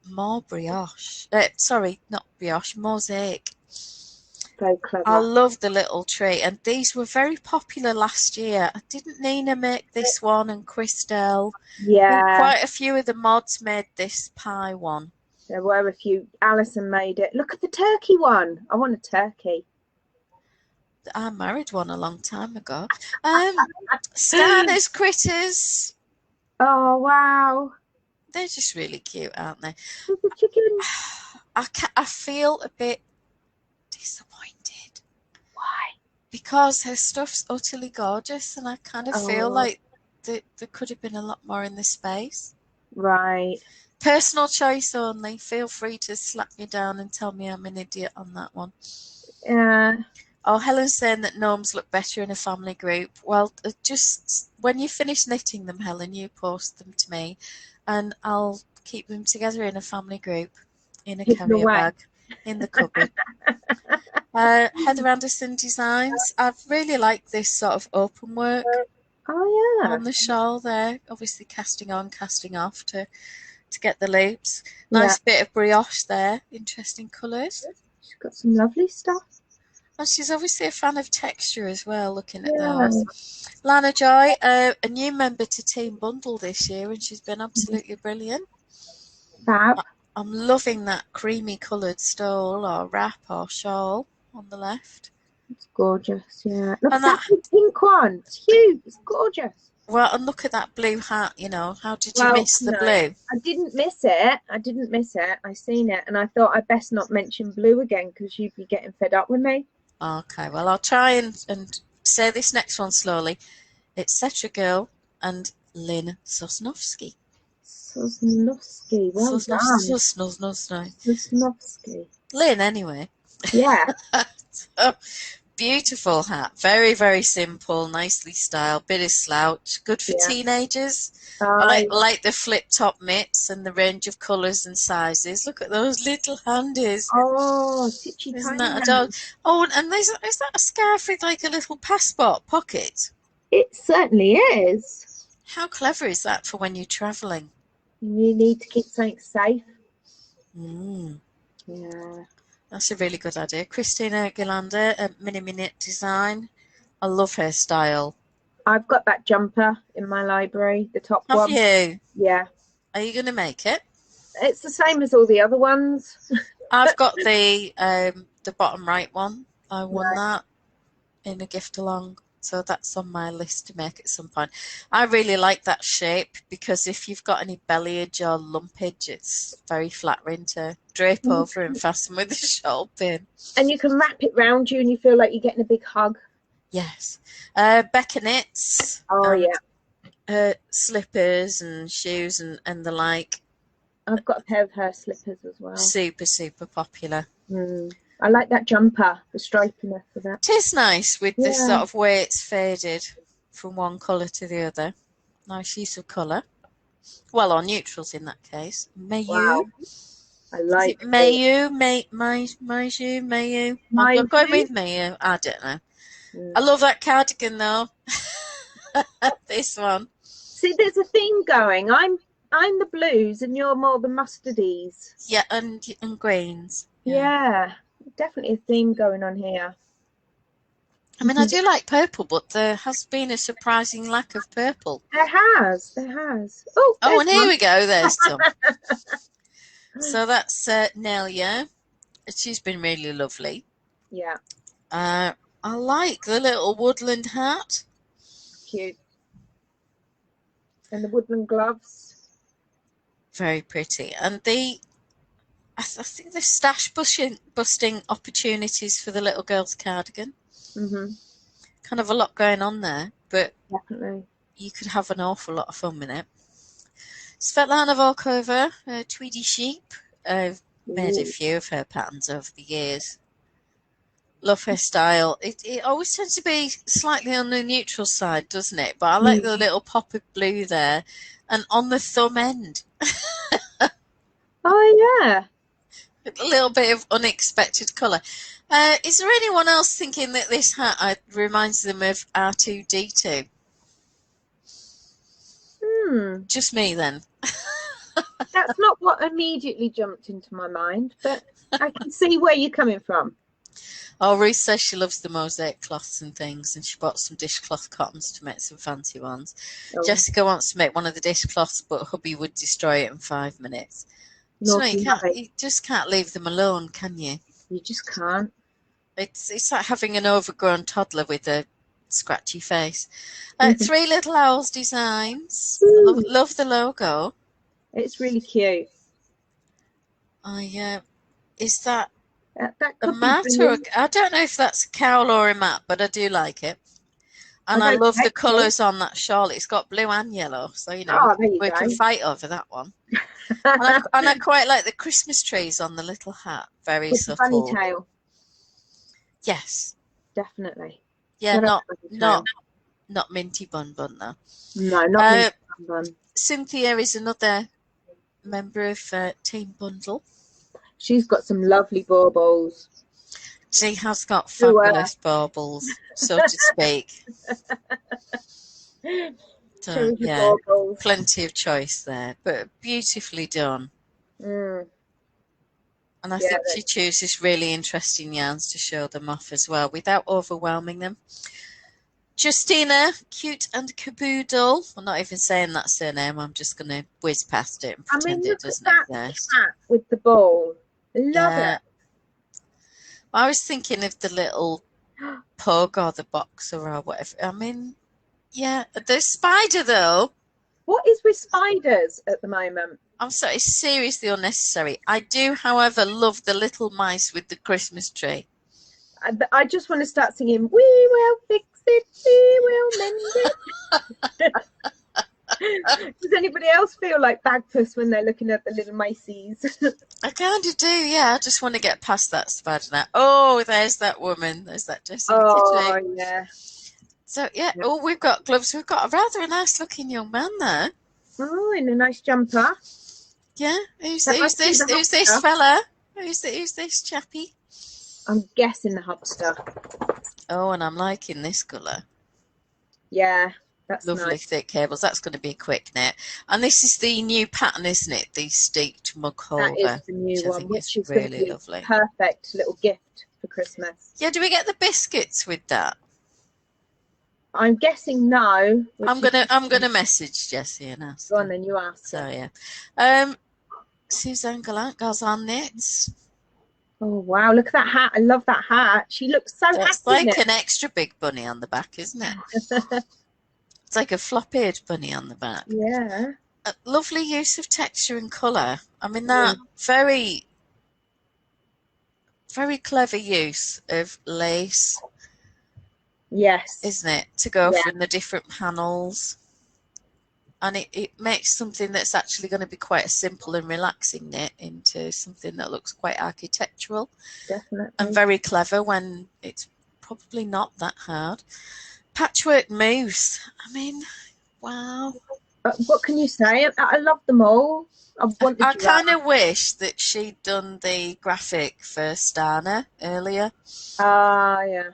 more brioche. Sorry, not brioche, mosaic. So clever. I love the little tree, and these were very popular last year. Didn't Nina make this one, and Christelle? Yeah. Quite a few of the mods made this pie one. There were a few. Alison made it. Look at the turkey one. I want a turkey. I married one a long time ago. Stanners Critters. Oh, wow. They're just really cute, aren't they? The chicken. I feel a bit disappointed. Why? Because her stuff's utterly gorgeous, and I kind of feel like there could have been a lot more in the space. Right. Personal choice only. Feel free to slap me down and tell me I'm an idiot on that one. Yeah. Oh, Helen's saying that gnomes look better in a family group. Well, just when you finish knitting them, Helen, you post them to me, and I'll keep them together in a family group in a carrier bag in the cupboard. Heather Anderson Designs. I've really liked this sort of open work on the shawl there. Obviously casting on, casting off to get the loops. Nice bit of brioche there. Interesting colours. She's got some lovely stuff. And she's obviously a fan of texture as well, looking at those. Lana Joy, a new member to Team Bundle this year, and she's been absolutely brilliant. Fab. I'm loving that creamy coloured stole or wrap or shawl on the left. It's gorgeous, yeah. Look at that pink one. It's huge. It's gorgeous. Well, and look at that blue hat, you know. How did you miss the blue? I didn't miss it. I seen it, and I thought I'd best not mention blue again because you'd be getting fed up with me. Okay, well, I'll try and say this next one slowly. It's Cetra Girl and Lynn Sosnowski. Sosnowski, well done. Sosnowski. Lynn, anyway. Yeah. So, beautiful hat. Very, very simple, nicely styled. Bit of slouch. Good for teenagers. I like the flip top mitts and the range of colours and sizes. Look at those little handies. Oh, isn't that a dog? Oh, and is that a scarf with like a little passport pocket? It certainly is. How clever is that for when you're travelling? You need to keep something safe. Yeah. That's a really good idea. Christina Galander, Mini Knit Design. I love her style. I've got that jumper in my library, the top one. Have you? Yeah. Are you going to make it? It's the same as all the other ones. I've got the bottom right one. I won that in a gift along. So that's on my list to make at some point. I really like that shape because if you've got any bellyage or lumpage, it's very flattering to drape over and fasten with a shawl pin. And you can wrap it round you and you feel like you're getting a big hug. Yes. Becca Knits. Oh, yeah. Slippers and shoes and the like. I've got a pair of her slippers as well. Super, super popular. I like that jumper, the stripiness of that. It is nice with the sort of way it's faded. from one colour to the other. Nice use of colour. Well, or neutrals in that case. Mayu. Wow. I like Is it Mayu? Mayu? I'm going with Mayu. I don't know. I love that cardigan though. This one. See, there's a theme going. I'm the blues and you're more the mustardies. Yeah, and greens. Yeah, definitely a theme going on here. I mean, I do like purple, but there has been a surprising lack of purple. There has. Oh, and here we go. There's some. So that's Nelia. She's been really lovely. Yeah. I like the little woodland hat. Cute. And the woodland gloves. Very pretty. And I think the stash busting opportunities for the little girl's cardigan. Kind of a lot going on there, but definitely you could have an awful lot of fun with it. Svetlana Volkova, Tweedy Sheep. I've made a few of her patterns over the years. Love her style. It always tends to be slightly on the neutral side, doesn't it? But I like the little pop of blue there, and on the thumb end. Oh yeah. A little bit of unexpected colour. Is there anyone else thinking that this hat reminds them of R2-D2? Just me then. That's not what immediately jumped into my mind, but I can see where you're coming from. Oh, Ruth says she loves the mosaic cloths and things, and she bought some dishcloth cottons to make some fancy ones. Oh. Jessica wants to make one of the dishcloths, but hubby would destroy it in 5 minutes. So you just can't leave them alone, can you? You just can't. It's like having an overgrown toddler with a scratchy face. 3 Little Owls designs. Love the logo. It's really cute. Is that that a mat or I don't know if that's a cowl or a mat, but I do like it. And I love the colours on that shawl. It's got blue and yellow, so we can fight over that one. and I quite like the Christmas trees on the little hat. Very with subtle. Bunny tail. Yes, definitely. Yeah, not Minty Bun though. No, not Minty Bun. Cynthia is another member of Team Bundle. She's got some lovely baubles. She has got fabulous baubles, so to speak. So, yeah, plenty of choice there, but beautifully done. And I think she chooses really interesting yarns to show them off as well, without overwhelming them. Justina, Cute and Caboodle. I'm not even saying that surname. I'm just going to whiz past it and pretend it doesn't exist. With the ball. Love it. I was thinking of the little pug or the boxer or whatever. I mean, yeah. The spider, though. What is with spiders at the moment? I'm sorry, it's seriously unnecessary. I do, however, love the little mice with the Christmas tree. I just want to start singing, we will fix it, we will mend it. Does anybody else feel like Bagpuss when they're looking at the little mices? I kind of do, yeah. I just want to get past that spider now. Oh, there's that woman. There's that Jessica. Oh, yeah. So, yeah. Oh, we've got gloves. We've got a rather nice looking young man there. Oh, in a nice jumper. Yeah. Who's this fella? Who's this chappie? I'm guessing the hubster. Oh, and I'm liking this colour. Yeah, that's lovely nice. Thick cables. That's going to be a quick knit. And this is the new pattern, isn't it? The steeped mug holder. That is the new one, which is really lovely. Perfect little gift for Christmas. Yeah, do we get the biscuits with that? I'm guessing no. I'm gonna message Jessie and ask. Go on then, you ask. So yeah. Suzanne Gallant goes on knits. Oh wow, look at that hat. I love that hat. She looks so happy. It's like an extra big bunny on the back, isn't it? It's like a flop-eared bunny on the back. Yeah. A lovely use of texture and colour. I mean, that very, very clever use of lace. Yes. Isn't it? To go from the different panels. And it makes something that's actually going to be quite a simple and relaxing knit into something that looks quite architectural. Definitely. And very clever when it's probably not that hard. Patchwork Moose. I mean, wow. What can you say? I love them all. I want the I giraffe. kind of wish that she'd done the graphic for Stana earlier Yeah.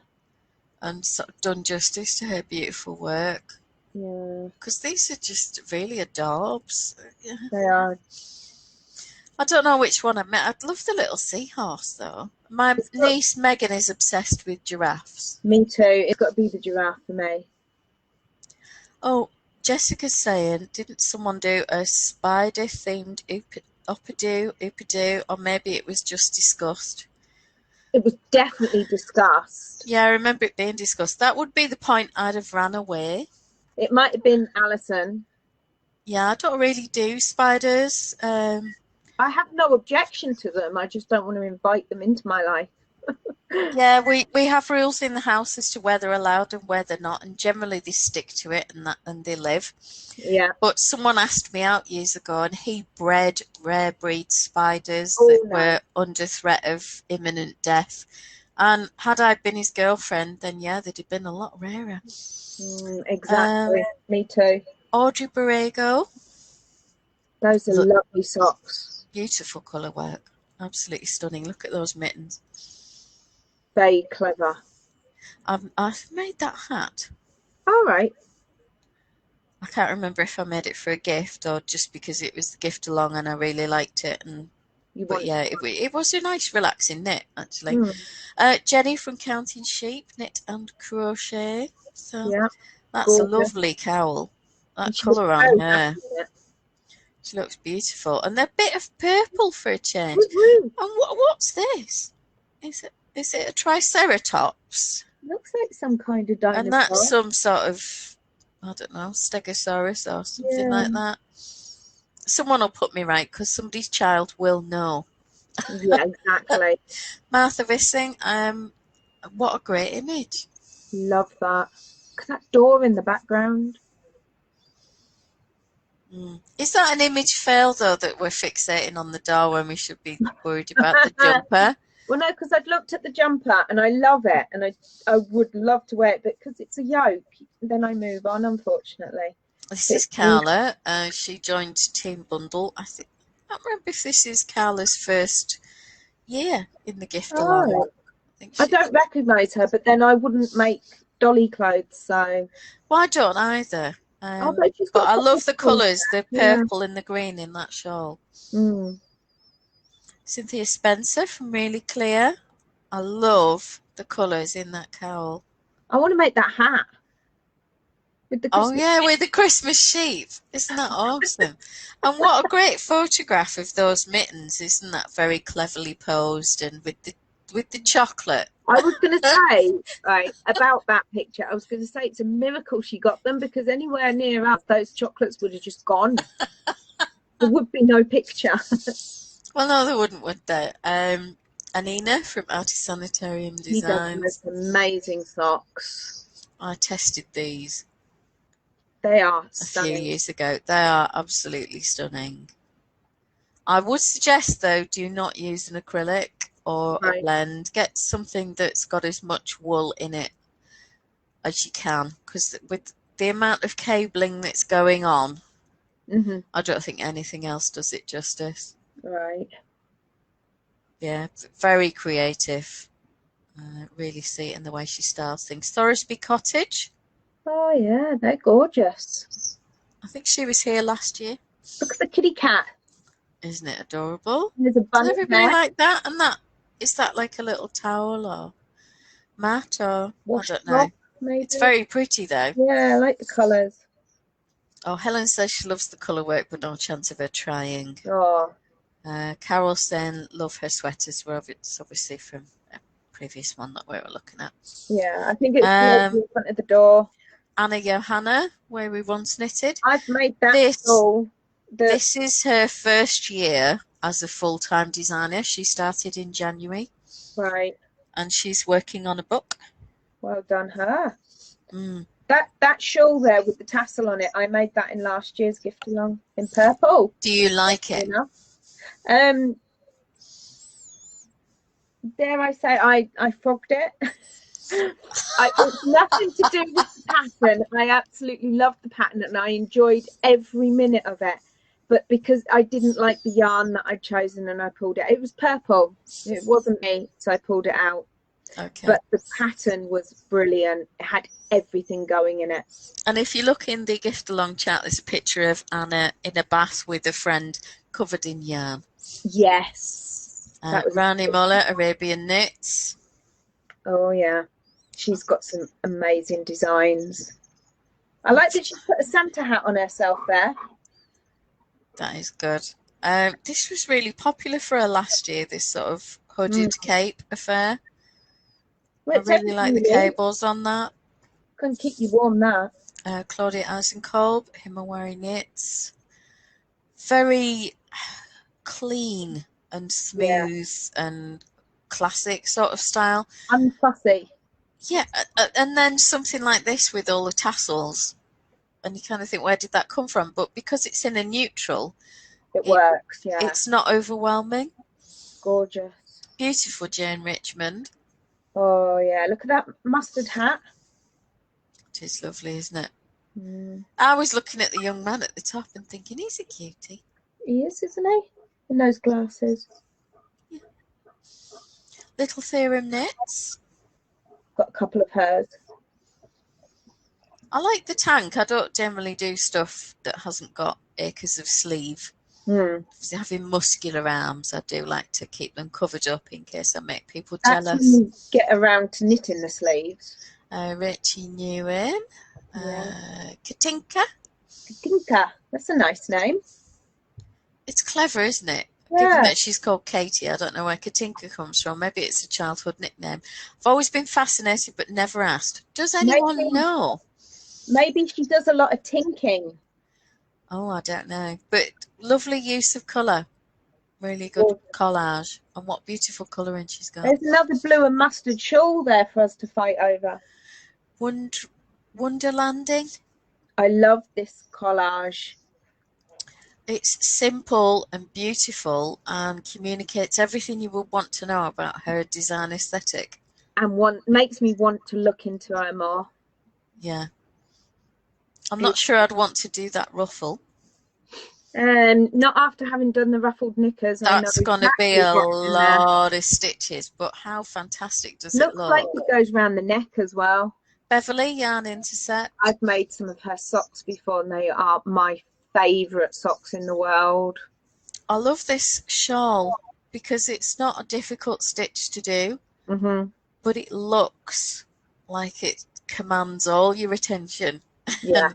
and sort of done justice to her beautiful work. Yeah, Because these are just really adorbs. they are. I don't know which one I meant. I'd love the little seahorse though. My niece Megan is obsessed with giraffes. Me too. It's got to be the giraffe for me. Oh, Jessica's saying, didn't someone do a spider-themed Oopadoo, or maybe it was just discussed? It was definitely discussed. Yeah, I remember it being discussed. That would be the point I'd have ran away. It might have been Alison. Yeah, I don't really do spiders. I have no objection to them. I just don't want to invite them into my life. Yeah, we have rules in the house as to where they're allowed and where they're not, and generally they stick to it and they live. Yeah. But someone asked me out years ago, and he bred rare breed spiders Oh, that no. were under threat of imminent death. And had I been his girlfriend, then yeah, they'd have been a lot rarer. Exactly. Me too. Audrey Borrego. Those are lovely socks. Beautiful colour work. Absolutely stunning. Look at those mittens. Very clever. I've made that hat. All right. I can't remember if I made it for a gift or just because it was the gift along and I really liked it. But yeah, it was a nice relaxing knit actually. Jenny from Counting Sheep, Knit and Crochet. So yeah, that's gorgeous. A lovely cowl. That colour on her. She looks beautiful. And a bit of purple for a change. And what's this? Is it a Triceratops? Looks like some kind of dinosaur. And that's some sort of, I don't know, Stegosaurus or something like that. Someone will put me right because somebody's child will know. Yeah, exactly. Martha Vissing, what a great image. Love that. Look at that door in the background. Is that an image fail though that we're fixating on the door when we should be worried about the jumper? Well, no, because I've looked at the jumper and I love it and I would love to wear it, but because it's a yoke, then I move on, unfortunately. This is Carla. She joined Team Bundle. I can't remember if this is Carla's first year in the gift along. I don't recognise her, but then I wouldn't make dolly clothes, so. Well, I don't either. But I love the colours, the purple and the green in that shawl. Cynthia Spencer from Really Clear. I love the colours in that cowl. I want to make that hat. With the with the Christmas sheep. Isn't that awesome? And what a great photograph of those mittens. Isn't that very cleverly posed and with the chocolate? I was going to say, right, about that picture, I was going to say it's a miracle she got them because anywhere near us, those chocolates would have just gone. There would be no picture. Well, no, there wouldn't, would there? Anina from Artist Sanitarium Designs. He does amazing socks. I tested these. They are stunning. A few years ago. They are absolutely stunning. I would suggest, though, do not use an acrylic or a blend. Get something that's got as much wool in it as you can, because with the amount of cabling that's going on, I don't think anything else does it justice. Right. Yeah, very creative. Really see it in the way she styles things. Thoresby Cottage. Oh, yeah, they're gorgeous. I think she was here last year. Look at the kitty cat. Isn't it adorable? There's a bunny. Does everybody like that? And is that like a little towel or mat or I don't know. Maybe. It's very pretty though. Yeah, I like the colours. Oh, Helen says she loves the colour work, but no chance of her trying. Oh. Carol saying love her sweaters. Well, it's obviously from a previous one that we were looking at. Yeah, I think it's in front of the door. Anna Johanna, where we once knitted. I've made that. This is her first year as a full-time designer. She started in January. Right. And she's working on a book. Well done, her. That shawl there with the tassel on it, I made that in last year's gift along in purple. Do you like it? Dare I say I frogged it? It's nothing to do with the pattern. I absolutely loved the pattern and I enjoyed every minute of it. But because I didn't like the yarn that I'd chosen and I pulled it, it was purple. It wasn't me, so I pulled it out. Okay. But the pattern was brilliant. It had everything going in it. And if you look in the gift along chat, there's a picture of Anna in a bath with a friend covered in yarn. Yes. That was Rani Muller, Arabian Knits. Oh, yeah. She's got some amazing designs. I like that she put a Santa hat on herself there. That is good. This was really popular for her last year, this sort of hooded cape affair. Well, I really like the cables on that. Can keep you warm, that. Claudia Eisenkolb, Humour Knits. Very clean and smooth and classic sort of style. Unfussy. Yeah, and then something like this with all the tassels. And you kind of think, where did that come from? But because it's in a neutral, it works, yeah. It's not overwhelming. Gorgeous. Beautiful Jane Richmond. Oh, yeah. Look at that mustard hat. It is lovely, isn't it? Mm. I was looking at the young man at the top and thinking, he's a cutie. He is, isn't he? In those glasses. Yeah. Little Theorem Knits. Got a couple of hers. I like the tank. I don't generally do stuff that hasn't got acres of sleeve. Having muscular arms, I do like to keep them covered up in case I make people jealous. That's when you get around to knitting the sleeves. Richie Newen. Katinka. Katinka. That's a nice name. It's clever, isn't it? Yeah. Given that she's called Katie, I don't know where Katinka comes from. Maybe it's a childhood nickname. I've always been fascinated but never asked. Does anyone know? Maybe she does a lot of tinking. Oh, I don't know. But lovely use of colour. Really good collage. And what beautiful colouring she's got. There's another blue and mustard shawl there for us to fight over. Wonderlanding. I love this collage. It's simple and beautiful and communicates everything you would want to know about her design aesthetic. And makes me want to look into her more. Yeah. I'm not sure I'd want to do that ruffle. Not after having done the ruffled knickers. That's going to be a lot of stitches, but how fantastic does it look? Looks like it goes around the neck as well. Beverly Yarn Intercept. I've made some of her socks before and they are my favourite socks in the world. I love this shawl because it's not a difficult stitch to do, but it looks like it commands all your attention. Yeah.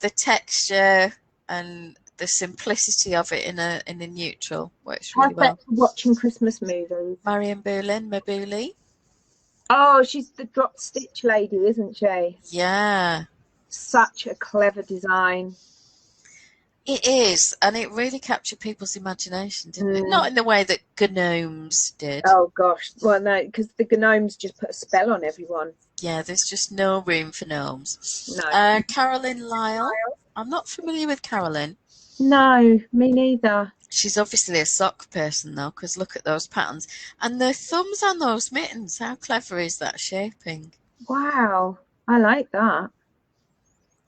The texture and the simplicity of it in a neutral works really well. Perfect for watching Christmas movies. Marion Boolin, Mabuli. Oh, she's the drop stitch lady, isn't she? Yeah. Such a clever design. It is, and it really captured people's imagination, didn't it? Not in the way that gnomes did. Oh, gosh. Well, no, because the gnomes just put a spell on everyone. Yeah, there's just no room for gnomes. No. Carolyn Lyle. I'm not familiar with Carolyn. No, me neither. She's obviously a sock person, though, because look at those patterns. And the thumbs on those mittens, how clever is that shaping? Wow, I like that.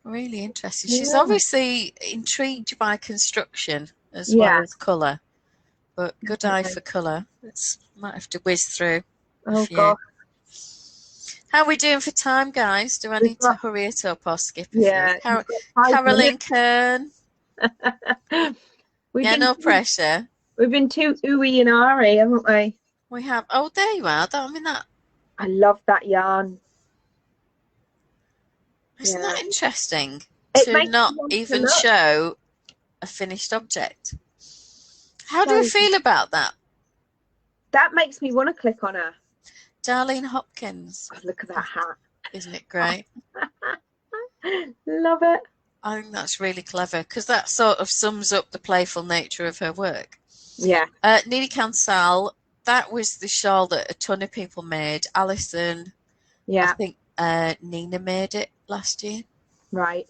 Really interesting. Yeah. She's obviously intrigued by construction as well as colour. But good eye for colour. Might have to whiz through. Oh, God. How are we doing for time, guys? Do I need to hurry it up or skip it? Yeah. Caroline Kern. No pressure. We've been too ooey and ahry, haven't we? We have. Oh, there you are. I love that yarn. Isn't that interesting? To not even show a finished object. How do you feel about that? That makes me want to click on her. Darlene Hopkins. Oh, look at that hat. Isn't it great? Love it. I think that's really clever because that sort of sums up the playful nature of her work. Yeah. Nini Kansal, that was the shawl that a ton of people made. Alison. Yeah. I think Nina made it last year. Right.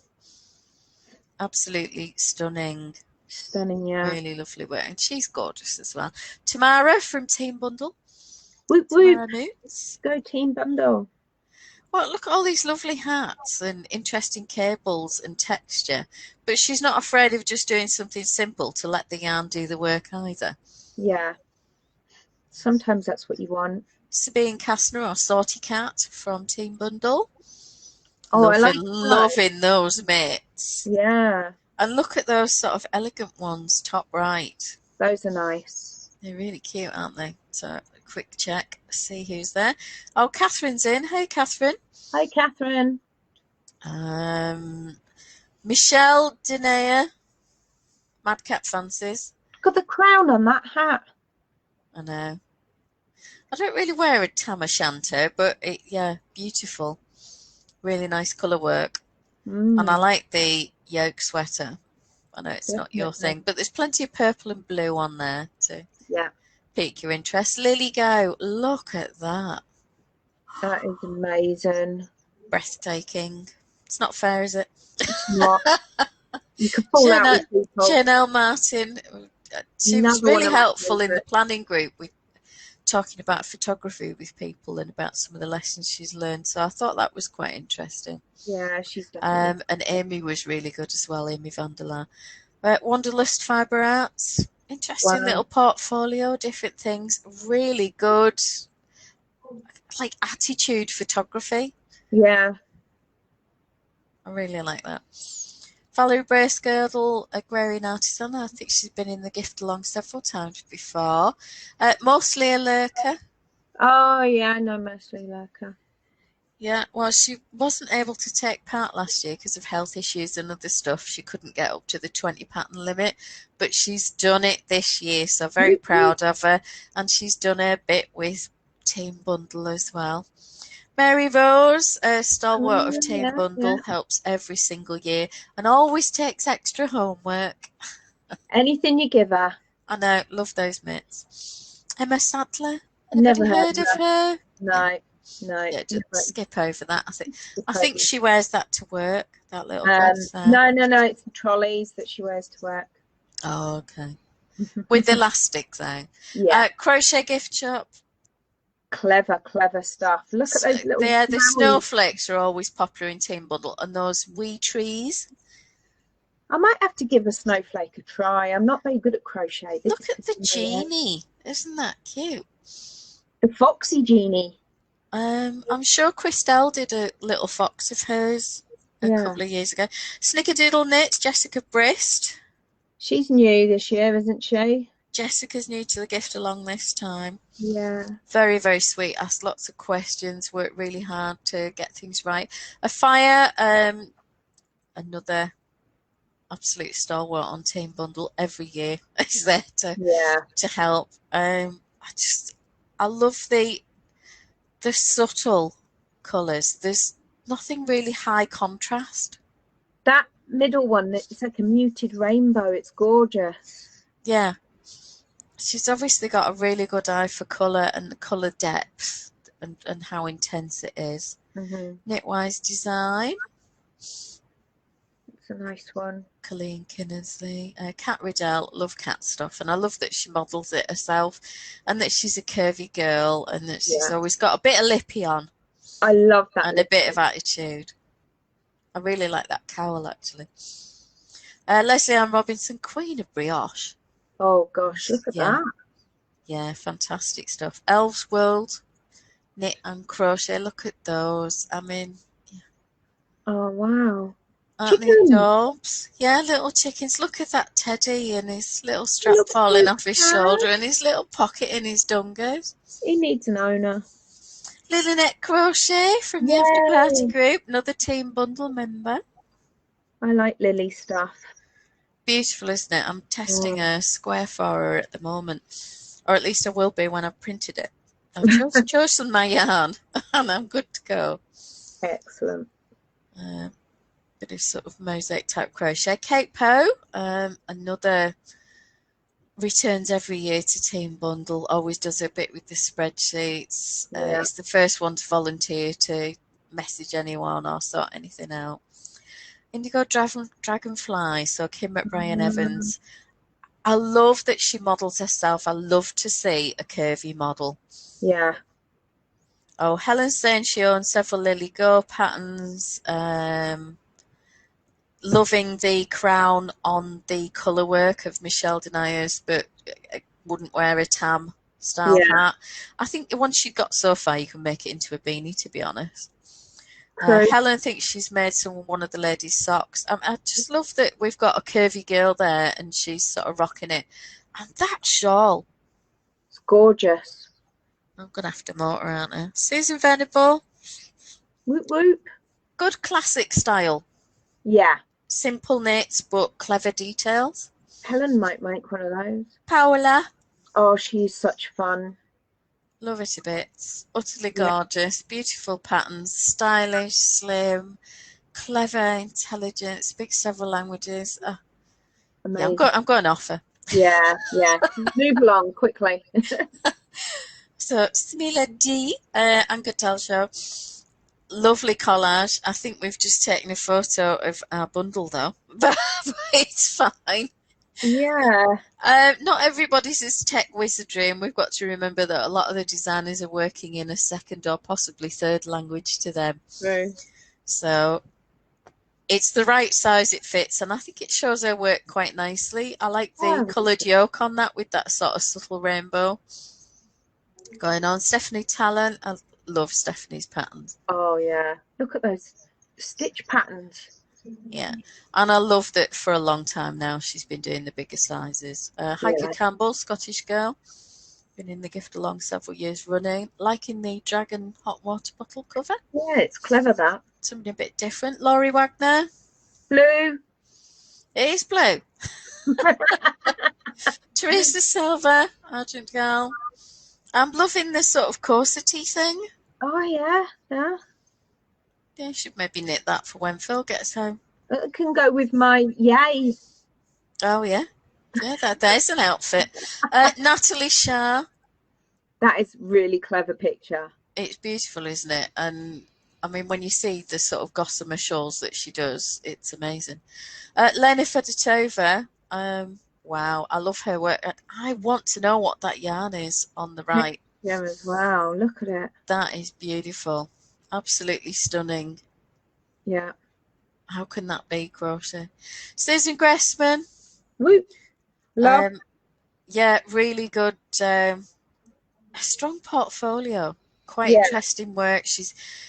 Absolutely stunning. Stunning, yeah. Really lovely work. And she's gorgeous as well. Tamara from Team Bundle. Whoop, Tamara whoop. Moots. Go Team Bundle. Well, look at all these lovely hats and interesting cables and texture. But she's not afraid of just doing something simple to let the yarn do the work either. Yeah. Sometimes that's what you want. Sabine Kastner or Salty Cat from Team Bundle. Oh, I like Loving those mitts. Yeah. And look at those sort of elegant ones, top right. Those are nice. They're really cute, aren't they? So, a quick check, see who's there. Oh, Catherine's in. Hey, Catherine. Hi, Catherine. Michelle Denea, Madcap Fancies. Got the crown on that hat. I know. I don't really wear a tam o' shanter, but yeah, beautiful. Really nice colour work. And I like the yoke sweater. I know it's not your thing, but there's plenty of purple and blue on there to pique your interest. Lily Go, look at that. That is amazing. Breathtaking. It's not fair, is it? It's not. You could fall out with people. Janelle Martin, she was really helpful in the planning group. We talking about photography with people and about some of the lessons she's learned. So I thought that was quite interesting. Yeah, she's definitely. And Amy was really good as well, Amy Vanderlaan. Wanderlust Fibre Arts, interesting little portfolio, different things, really good, like attitude photography. Yeah. I really like that. Valerie Bracegirdle, Agrarian Artisan. I think she's been in the gift along several times before. Mostly a lurker. Oh, yeah, I know Mostly Lurker. Yeah, well, she wasn't able to take part last year because of health issues and other stuff. She couldn't get up to the 20 pattern limit, but she's done it this year, so very proud of her. And she's done her bit with Team Bundle as well. Mary Rose, a stalwart of Team Bundle, helps every single year and always takes extra homework. Anything you give her. I know, love those mitts. Emma Sadler, never heard of her? No. Yeah, just skip over that. I think she wears that to work, that little dress there. No, it's the trolleys that she wears to work. Oh, okay. With elastic though. Yeah. Crochet Gift Shop. Clever stuff. Look at those little the snowflakes are always popular in Team Bundle, and those wee trees. I might have to give a snowflake a try. I'm not very good at crochet. Look at the genie. Isn't that cute? The foxy genie. I'm sure Christelle did a little fox of hers a couple of years ago. Snickerdoodle Knits, Jessica Brist. She's new this year, isn't she? Jessica's new to the gift along this time. Yeah. Very, very sweet. Asked lots of questions. Worked really hard to get things right. A Fire, another absolute stalwart on Team Bundle every year is there to help. I love the subtle colours. There's nothing really high contrast. That middle one, it's like a muted rainbow. It's gorgeous. Yeah. She's obviously got a really good eye for colour and the colour depth and how intense it is. Knitwise Design. It's a nice one. Colleen Kinnersley. Kat Riddell. Love cat stuff. And I love that she models it herself and that she's a curvy girl and that she's always got a bit of lippy on. I love that. And a bit of attitude. I really like that cowl, actually. Leslie Ann Robinson, Queen of Brioche. Oh, gosh, look at that. Yeah, fantastic stuff. Elves World, Knit and Crochet. Look at those. I mean, oh, wow. Aren't they adorbs? Yeah, little chickens. Look at that teddy and his little strap falling off his shoulder and his little pocket in his dungos. He needs an owner. Lynette Crochet from the After Party group, another Team Bundle member. I like Lily stuff. Beautiful, isn't it? I'm testing a square for her at the moment, or at least I will be when I've printed it. I've chosen my yarn and I'm good to go. Excellent. Bit of sort of mosaic type crochet. Kate Poe, another returns every year to Team Bundle, always does a bit with the spreadsheets. It's the first one to volunteer to message anyone or sort anything out. Indigo Dragonfly, so Kim McBrien Evans. I love that she models herself. I love to see a curvy model. Yeah. Oh, Helen's saying she owns several Lily Go patterns. Loving the crown on the colour work of Michelle Deniers, but I wouldn't wear a tam style Yeah. hat. I think once you got so far, you can make it into a beanie, to be honest. True. Helen thinks she's made one of the ladies' socks. I just love that we've got a curvy girl there and she's sort of rocking it. And that shawl. It's gorgeous. I'm going to have to motor, aren't I? Susan Venable. Whoop whoop. Good classic style. Yeah. Simple knits, but clever details. Helen might make one of those. Paola. Oh, she's such fun. Love it a bit. Utterly gorgeous. Beautiful patterns. Stylish, slim, clever, intelligent. Speaks several languages. Amazing. Yeah, I'm going off her. Yeah. Move along quickly. So, Smila D, Anchor Tell Show. Lovely collage. I think we've just taken a photo of our bundle, though. But it's fine. Yeah. Not everybody's as tech wizardry, and we've got to remember that a lot of the designers are working in a second or possibly third language to them. True. So it's the right size, it fits, and I think it shows her work quite nicely. I like the coloured yoke on that with that sort of subtle rainbow going on. Stephanie Talent, I love Stephanie's patterns. Oh yeah, look at those stitch patterns. Yeah, and I love that for a long time now she's been doing the bigger sizes. Heike Campbell, Scottish girl, been in the gift along several years running, liking the dragon hot water bottle cover. Yeah, it's clever that. Something a bit different. Laurie Wagner. Blue. It is blue. Teresa Silver, Argent Girl. I'm loving this sort of corsety thing. Oh yeah. Yeah, should maybe knit that for when Phil gets home. It can go with my yay. Oh yeah. Yeah, there's an outfit. Natalie Shah. That is really clever picture. It's beautiful, isn't it? And I mean, when you see the sort of gossamer shawls that she does, it's amazing. Lena Fedotova. Wow, I love her work. I want to know what that yarn is on the right. Yeah, as well. Look at it. That is beautiful. Absolutely stunning. Yeah. How can that be, crochet? Susan Gressman. Whoop. Love. Yeah, really good. A strong portfolio. Quite interesting work.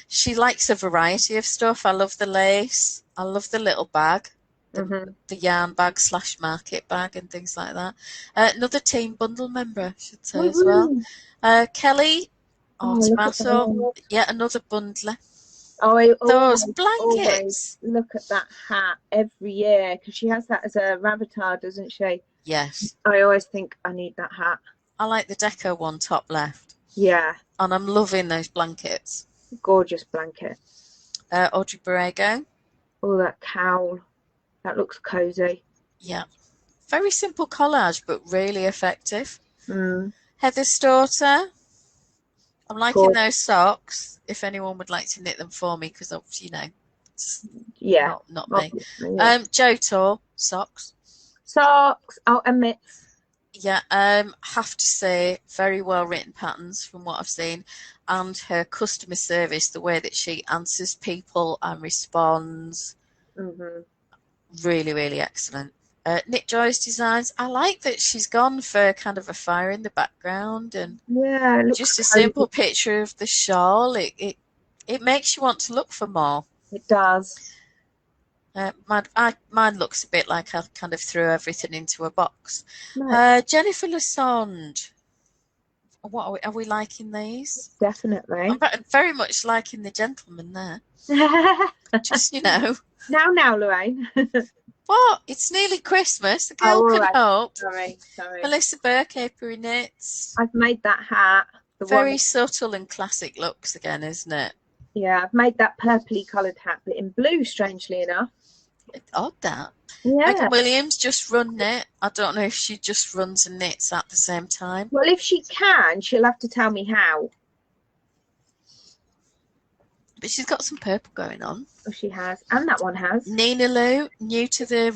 She likes a variety of stuff. I love the lace. I love the little bag. The yarn bag / market bag and things like that. Another team bundle member, I should say, as well. Kelly Tomato, yet another bundler. Those blankets. Always look at that hat every year because she has that as a ravitar, doesn't she? Yes. I always think I need that hat. I like the deco one top left. Yeah. And I'm loving those blankets. Gorgeous blanket. Audrey Borrego. Oh, that cowl. That looks cozy. Yeah. Very simple collage, but really effective. Mm. Heather's daughter. I'm liking those socks. If anyone would like to knit them for me, because you know, it's not me. Yeah. Joe Tor socks. Socks. Oh, and mitts. Yeah. Have to say, very well written patterns from what I've seen, and her customer service, the way that she answers people and responds. Really, really excellent. Knit Joy's designs. I like that she's gone for kind of a fire in the background and just a simple picture of the shawl. It makes you want to look for more. It does. Mine looks a bit like I kind of threw everything into a box. Nice. Jennifer Lassonde. What are we liking these? Definitely. I'm very much liking the gentleman there. Just, you know. Now, Lorraine. What? It's nearly Christmas. The girl can hope. Sorry. Melissa Burkaper knits. I've made that hat. Very subtle and classic looks again, isn't it? Yeah, I've made that purpley coloured hat, but in blue, strangely enough. Odd that. Yeah. Megan Williams just run knit. I don't know if she just runs and knits at the same time. Well, if she can, she'll have to tell me how. But she's got some purple going on. Oh, she has, and that one has. Nina Lou, new to the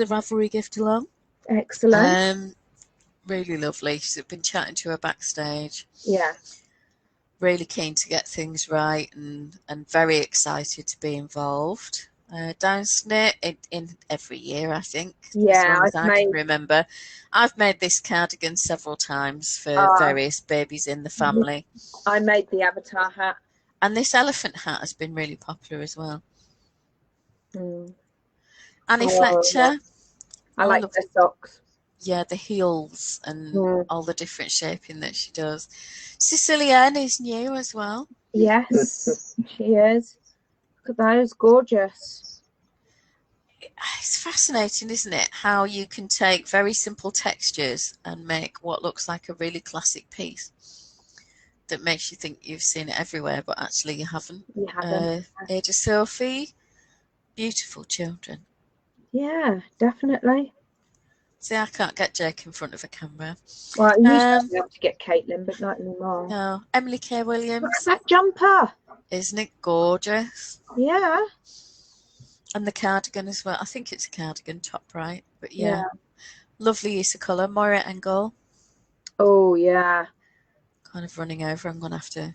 Ravelry gift along. Excellent. Really lovely. She's been chatting to her backstage. Yeah. really keen to get things right and very excited to be involved. Downs knit in every year, I think, as Yeah, long as I've I can made. remember. I've made this cardigan several times for various babies in the family. I made the avatar hat. And this elephant hat has been really popular as well. Annie Oh, Fletcher. yeah. I like the socks. Yeah, the heels and all the different shaping that she does. Sicilienne is new as well. Yes, she is. Look at those, gorgeous. It's fascinating, isn't it? How you can take very simple textures and make what looks like a really classic piece that makes you think you've seen it everywhere, but actually you haven't. You haven't. Ada Sophie, beautiful children. Yeah, definitely. See, I can't get Jake in front of a camera. Well, I used to be able to get Caitlin, but not anymore. No, Emily K. Williams. Look at that jumper. Isn't it gorgeous? Yeah. And the cardigan as well. I think it's a cardigan, top right. But yeah. Lovely use of colour. Moira Engel. Oh, yeah. Kind of running over. I'm going to have to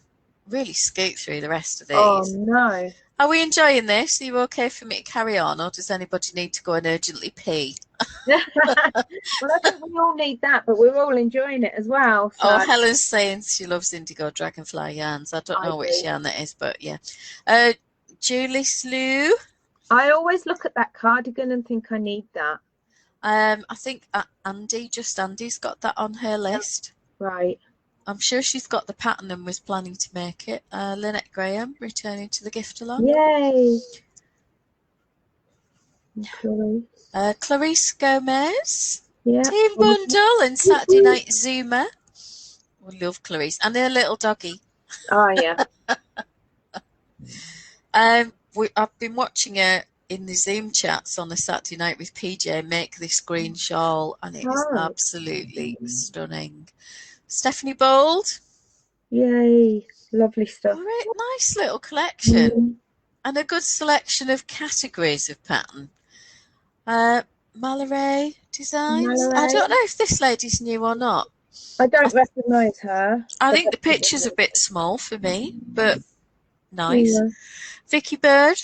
really scoot through the rest of these. Oh, no. Are we enjoying this? Are you okay for me to carry on, or does anybody need to go and urgently pee? Well, I think we all need that, but we're all enjoying it as well. So. Oh, Helen's saying she loves indigo dragonfly yarns. I don't know which yarn that is, but yeah. Julie Slew. I always look at that cardigan and think I need that. I think Andy's got that on her list. Right. I'm sure she's got the pattern and was planning to make it. Lynette Graham returning to the gift along. Yay. Clarice Gomez. Yeah. Team Bundle and Saturday Night Zoomer. We love Clarice. And her little doggy. Oh, yeah. I've been watching her in the Zoom chats on a Saturday night with PJ make this green shawl, and it is absolutely stunning. Stephanie Bold. Yay. Lovely stuff. All right, nice little collection. And a good selection of categories of pattern. Mallory Designs. I don't know if this lady's new or not. I don't recognise her. I think the picture's a bit small for me, but nice. Yeah. Vicky Bird,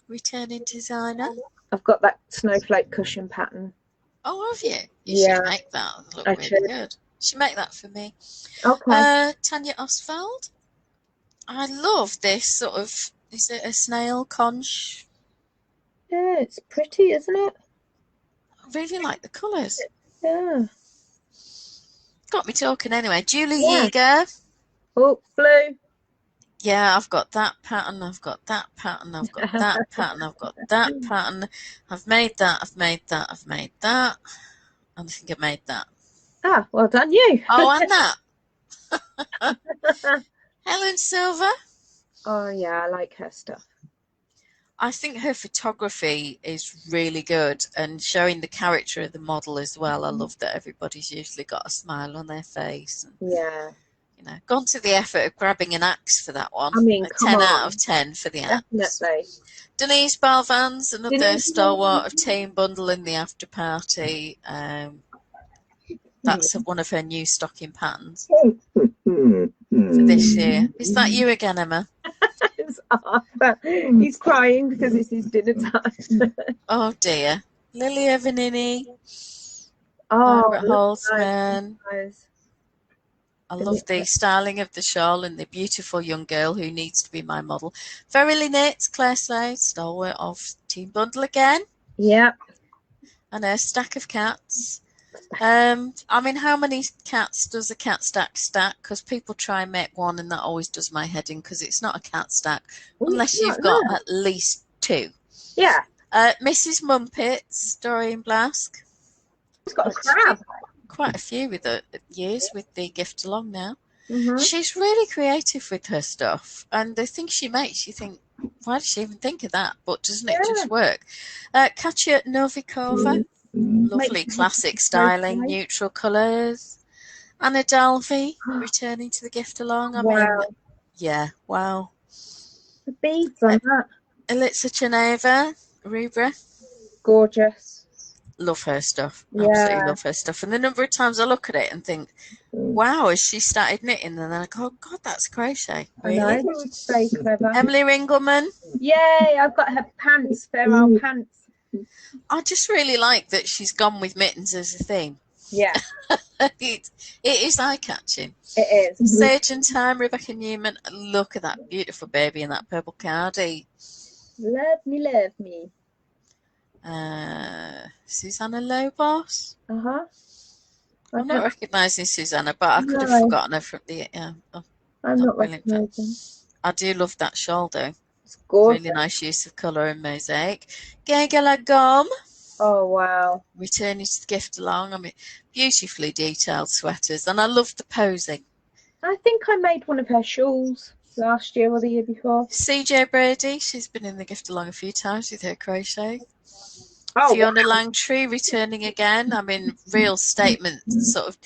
returning designer. I've got that snowflake cushion pattern. Oh, have you? You should make that. It'll look really good. You should make that for me. Okay. Tanya Oswald. I love this sort of, is it a snail conch? Yeah, it's pretty, isn't it? I really like the colours. Yeah. Got me talking anyway. Julie Yeager. Oh, blue. Yeah, I've got that pattern, I've got that pattern, I've got that pattern, I've got that pattern. I've made that, I've made that, I've made that. And I think I made that. Ah, well done you. Oh, and that. Helen Silver. Oh, yeah, I like her stuff. I think her photography is really good and showing the character of the model as well. I love that everybody's usually got a smile on their face. And, yeah. You know, gone to the effort of grabbing an axe for that one. I mean, 10 out of 10 for the axe. Definitely. Denise Balvans, another stalwart of Team Bundle in the after party. That's one of her new stocking patterns for this year. Is that you again, Emma? It's Arthur. He's crying because it's his dinner time. Oh dear. Lilia Vanini. Oh, Margaret Holtzman. Nice. I love the styling of the shawl and the beautiful young girl who needs to be my model. Verily Knits, Claire Slade, stalwart of Team Bundle again. Yeah. And a stack of cats. I mean, how many cats does a cat stack? Because people try and make one and that always does my head in because it's not a cat stack unless you've got at least two. Yeah. Mrs. Mumpets, Doreen Blask. It's got a crab. Quite a few with the years with the gift along now. Mm-hmm. She's really creative with her stuff, and the things she makes, you think, why did she even think of that? But doesn't it just work? Katya Novikova, lovely classic styling, neutral colours. Anna Dalvey, returning to the gift along. I mean, yeah, wow. The beads on that. Elitsa Cheneva, Rubra. Gorgeous. Love her stuff. Absolutely love her stuff. And the number of times I look at it and think, wow, as she started knitting, and then I go, oh, God, that's crochet. Really? I know, it's very clever. Emily Ringelman. Yay, I've got her pants, feral pants. I just really like that she's gone with mittens as a theme. Yeah. it is eye-catching. It is. Surgeon Time, Rebecca Newman. Look at that beautiful baby in that purple cardi. Love me. Susanna Lobos. Uh-huh. I'm not recognising Susanna, but I could have forgotten her from the... I'm not recognising. I do love that shawl, though. It's gorgeous. Really nice use of colour and mosaic. Gegala Gom. Oh, wow. Returning to the gift along. I mean, beautifully detailed sweaters. And I love the posing. I think I made one of her shawls last year or the year before. CJ Brady. She's been in the gift along a few times with her crochet. Oh, Fiona Langtree returning again. I mean, real statement, sort of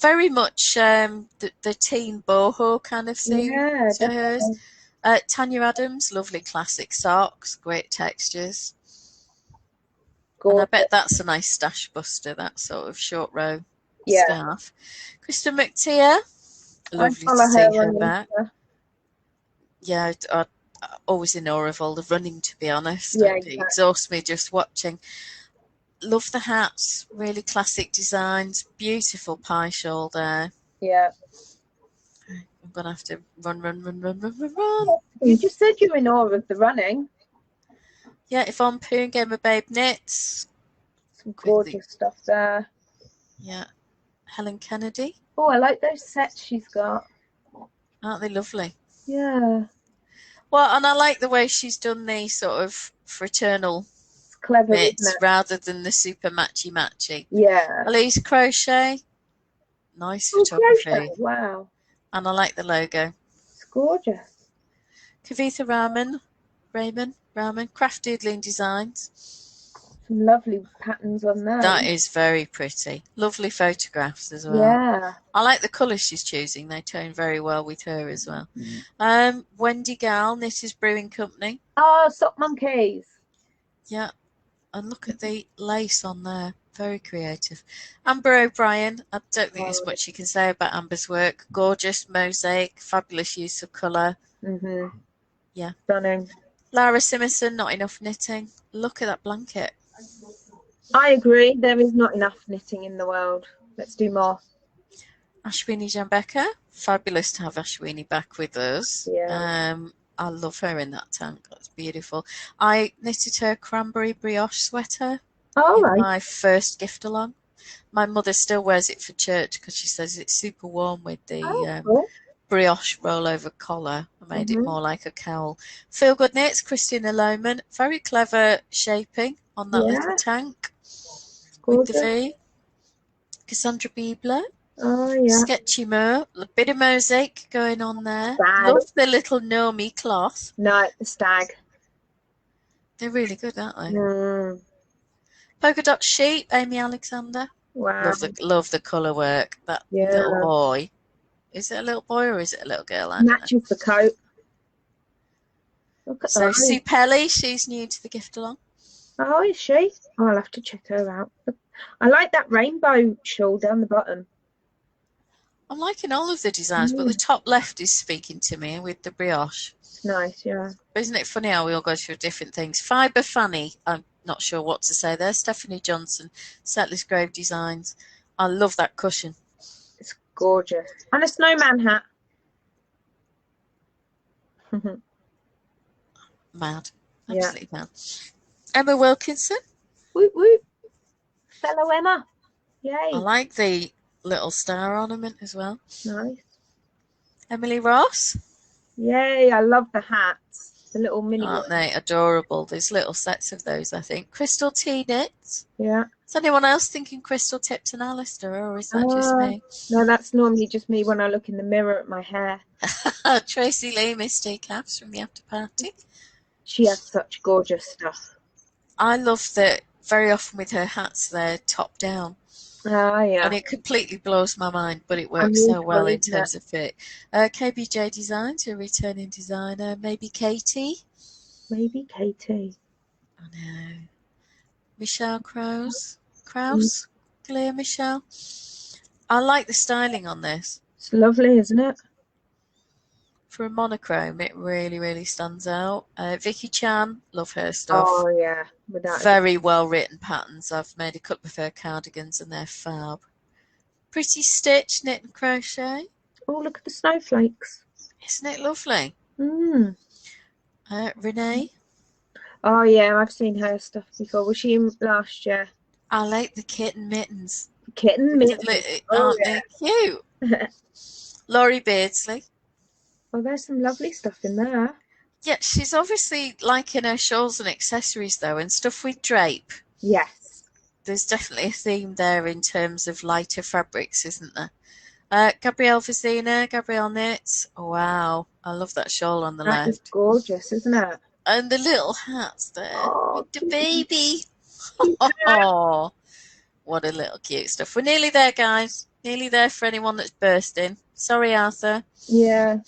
very much the teen boho kind of thing to hers. Tanya Adams, lovely classic socks, great textures. And I bet that's a nice stash buster, that sort of short row scarf. Krista McTeer, lovely to see her back. Yeah, I'm always in awe of all the running, to be honest. Yeah, It exhausts me just watching. Love the hats, really classic designs, beautiful pie shawl there. Yeah. I'm going to have to run. You just said you were in awe of the running. Yeah, Yvonne Poon, Gamer Babe Knits. Some gorgeous stuff there. Yeah. Helen Kennedy. Oh, I like those sets she's got. Aren't they lovely? Yeah. Well, and I like the way she's done the sort of fraternal clever knits rather than the super matchy. Yeah. Elise Crochet. Nice photography. Crochet. Wow. And I like the logo. It's gorgeous. Kavitha Raman, Craft Doodling Designs. Some lovely patterns on that. That is very pretty. Lovely photographs as well. Yeah. I like the colours she's choosing. They tone very well with her as well. Wendy Gall, Knitters Brewing Company. Oh, Sock Monkeys. Yeah. And look at the lace on there. Very creative. Amber O'Brien. I don't think there's much you can say about Amber's work. Gorgeous mosaic, fabulous use of colour. Yeah. Stunning. Lara Simonson, not enough knitting. Look at that blanket. I agree. There is not enough knitting in the world. Let's do more. Ashwini Jambeka. Fabulous to have Ashwini back with us. Yeah. I love her in that tank. That's beautiful. I knitted her cranberry brioche sweater in my first gift along. My mother still wears it for church because she says it's super warm with the brioche rollover collar. I made it more like a cowl. Feel Good Knits, Christina Lohman. Very clever shaping on that little tank with the V. Cassandra Biebler. Oh, yeah. Sketchy Mo. A bit of mosaic going on there. Love the little Nomi cloth. No, the stag. They're really good, aren't they? Polka Dot Sheep, Amy Alexander. Wow. Love the colour work. That little boy. Is it a little boy or is it a little girl? Matches the coat. Look at so Sue Pelly, she's new to the gift along. Oh, is she? Oh, I'll have to check her out. I like that rainbow shawl down the bottom. I'm liking all of the designs, but the top left is speaking to me with the brioche. It's nice, yeah. But isn't it funny how we all go through different things? Fibre Fanny, I'm not sure what to say there. Stephanie Johnson, Settlers Grove Designs. I love that cushion. It's gorgeous. And a snowman hat. Mad. Absolutely mad. Emma Wilkinson. Whoop, whoop. Fellow Emma. Yay. I like the little star ornament as well. Nice. Emily Ross. Yay, I love the hats. The little mini Aren't they adorable? There's little sets of those, I think. Crystal T Knits. Yeah. Is anyone else thinking Crystal Tips and Alistair, or is that just me? No, that's normally just me when I look in the mirror at my hair. Tracy Lee, Misty Caps from the After Party. She has such gorgeous stuff. I love that very often with her hats, they're top down. Yeah. And it completely blows my mind, but it works so well in terms of fit. KBJ Designs, a returning designer. Maybe Katie. Maybe Katie. I know. Michelle Krause. Clear Michelle. I like the styling on this. It's lovely, isn't it? For a monochrome, it really, really stands out. Vicky Chan, love her stuff. Oh yeah, without a doubt. Very well written patterns. I've made a couple of her cardigans and they're fab. Pretty stitch, knit and crochet. Oh, look at the snowflakes. Isn't it lovely? Mm. Renee. Oh yeah, I've seen her stuff before. Was she in last year? I like the kitten mittens. Kitten mittens. Aren't they cute? Laurie Beardsley. Oh, there's some lovely stuff in there. Yeah, she's obviously liking her shawls and accessories though, and stuff with drape. Yes. There's definitely a theme there in terms of lighter fabrics, isn't there? Gabrielle Vizina, Gabrielle Knits. Oh, wow. I love that shawl on the That left. is gorgeous, isn't it? And the little hats there with the baby. Yeah. Oh, what a little cute stuff. We're nearly there, guys. Nearly there for anyone that's bursting. Sorry, Arthur. Yeah.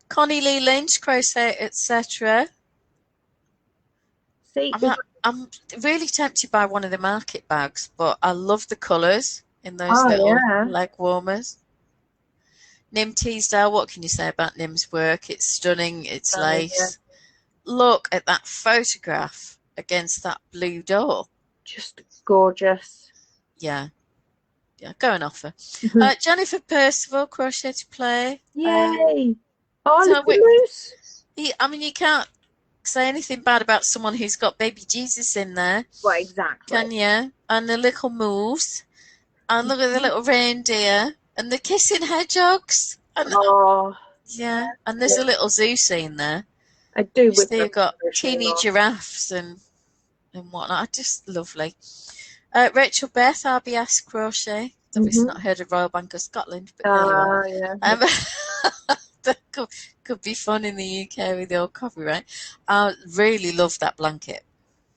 Connie Lee Lynch, crochet, etc. See, I'm really tempted by one of the market bags, but I love the colours in those little leg warmers. Nim Teasdale, what can you say about Nim's work? It's stunning, it's lace. Yeah. Look at that photograph against that blue door. Just gorgeous. Yeah. Yeah, go and offer. Jennifer Percival, Crochet to Play. Yay! Look at Moose. I mean, you can't say anything bad about someone who's got baby Jesus in there. Well, exactly. Can you? And the little moves. And look at the little reindeer. And the kissing hedgehogs. And, yeah. And there's a little zoo scene there. I do. You've got teeny giraffes and whatnot. Just lovely. Rachel Beth, RBS Crochet. Obviously not heard of Royal Bank of Scotland, but there you are. That could be fun in the UK with the old copyright. I really love that blanket.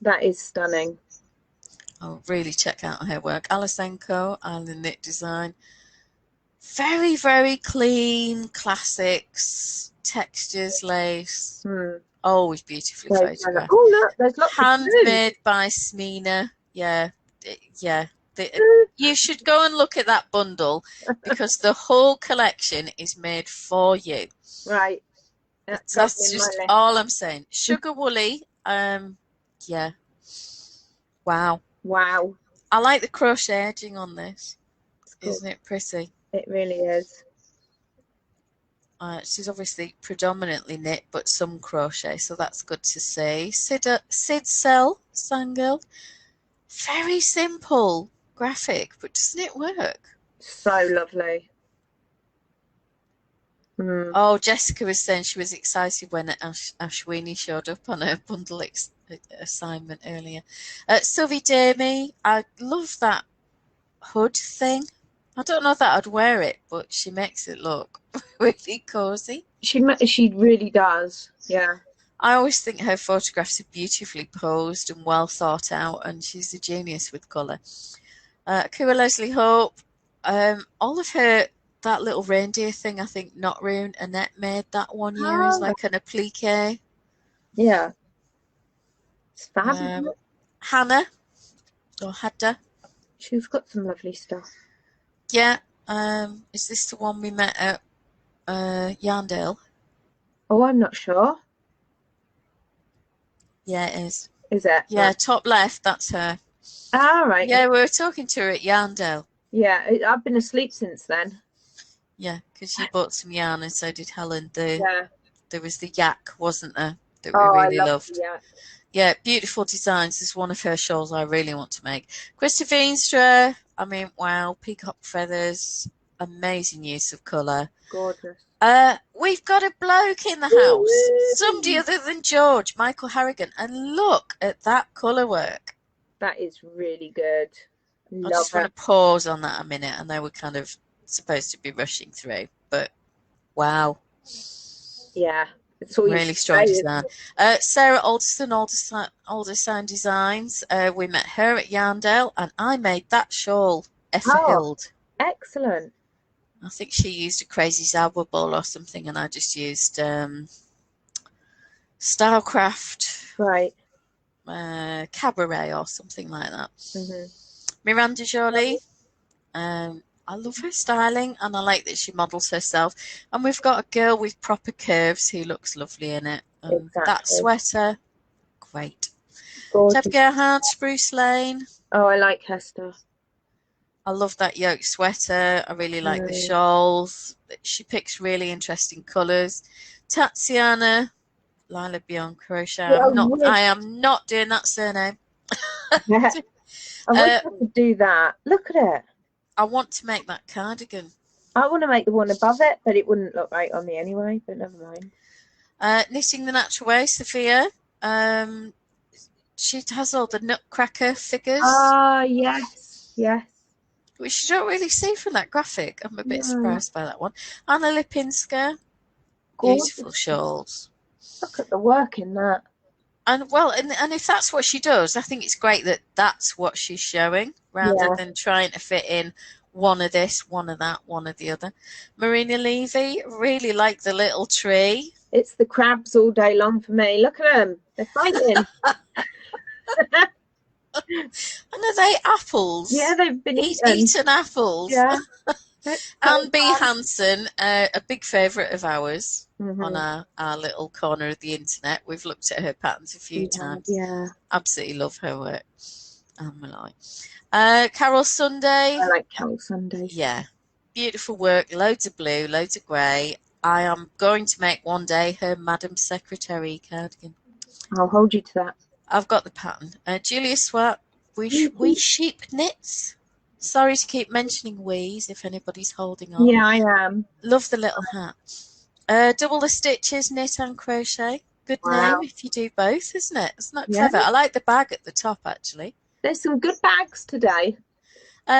That is stunning. I'll really check out her work. Alisenko, Island Knit Design. Very, very clean, classics, textures, lace. Always beautifully photographed. Oh, look, there's lots handmade by Smina. Yeah. You should go and look at that bundle because the whole collection is made for you. Right. That's just all I'm saying. Sugar Woolly. Yeah. Wow. Wow. I like the crochet edging on this. Cool. Isn't it pretty? It really is. She's obviously predominantly knit, but some crochet, so that's good to see. Sid Cell, Sangirl. Very simple graphic, but doesn't it work? So lovely. Oh, Jessica was saying she was excited when Ashwini showed up on her bundle assignment earlier. Sylvie Damey, I love that hood thing. I don't know that I'd wear it, but she makes it look really cozy. She really does, yeah. I always think her photographs are beautifully posed and well thought out, and she's a genius with colour. Kira Leslie Hope, all of her, that little reindeer thing, I think Notroon Annette made that one year as like an applique. Yeah. It's fabulous. Hannah, or Hadda. She's got some lovely stuff. Yeah. Is this the one we met at Yarndale? Oh, I'm not sure. Yeah, it is. Is it? Yeah, top left, that's her. Ah, right. Yeah, we were talking to her at Yarndale. Yeah, I've been asleep since then. Yeah, because she bought some yarn and so did Helen. There was the yak, wasn't there, that we really loved. Yeah, beautiful designs. This is one of her shawls I really want to make. Krista Veenstra, I mean, wow, peacock feathers, amazing use of colour. Gorgeous. We've got a bloke in the house, somebody other than George, Michael Harrigan, and look at that colour work. That is really good. I just want to pause on that a minute. I know we're kind of supposed to be rushing through, but wow. Yeah. It's all really strong design. Sarah Alderson, Alderson Designs. We met her at Yarndale, and I made that shawl, Efferhild. Excellent. I think she used a crazy Zalwa ball or something, and I just used Stylecraft, right? Cabaret or something like that. Miranda Jolie. I love her styling, and I like that she models herself. And we've got a girl with proper curves who looks lovely in it. And that Exactly. sweater, great. Ted Gorgeous. Gerhard, Spruce Lane. Oh, I like her stuff. I love that yoke sweater. I really like the Mm. shawls. She picks really interesting colours. Tatiana, Lila Beyond Crochet. Yeah, I am not doing that surname. yeah, I wish Uh, I could do that. Look at it. I want to make that cardigan. I want to make the one above it, but it wouldn't look right on me anyway, but never mind. Knitting the Natural Way, Sophia. She has all the nutcracker figures, Ah, yes, yes. which you don't really see from that graphic. I'm a bit No, surprised by that one. Anna Lipinska, beautiful gorgeous. shawls. Look at the work in that. And well, and if that's what she does, I think it's great that that's what she's showing, rather Yeah, than trying to fit in one of this, one of that, one of the other. Marina Levy, really like the little tree. it's the crabs all day long for me. Look at them. They're fighting. And are they apples? Yeah, they've been Eaten apples. Yeah. Anne B. Hansen, a big favourite of ours on Mm-hmm. our little corner of the internet. We've looked at her patterns a few times. Yeah, Absolutely love her work. Carol Sunday. I like Carol Sunday. Yeah, beautiful work. Loads of blue, loads of grey. I am going to make one day her Madam Secretary cardigan. I'll hold you to that. I've got the pattern. Julia Swart, we sheep knits. Sorry to keep mentioning we's if anybody's holding on. Yeah, I am. Love the little hat. Double the stitches, knit and crochet. Good name if you do both, isn't it? It's not clever. I like the bag at the top, actually. There's some good bags today.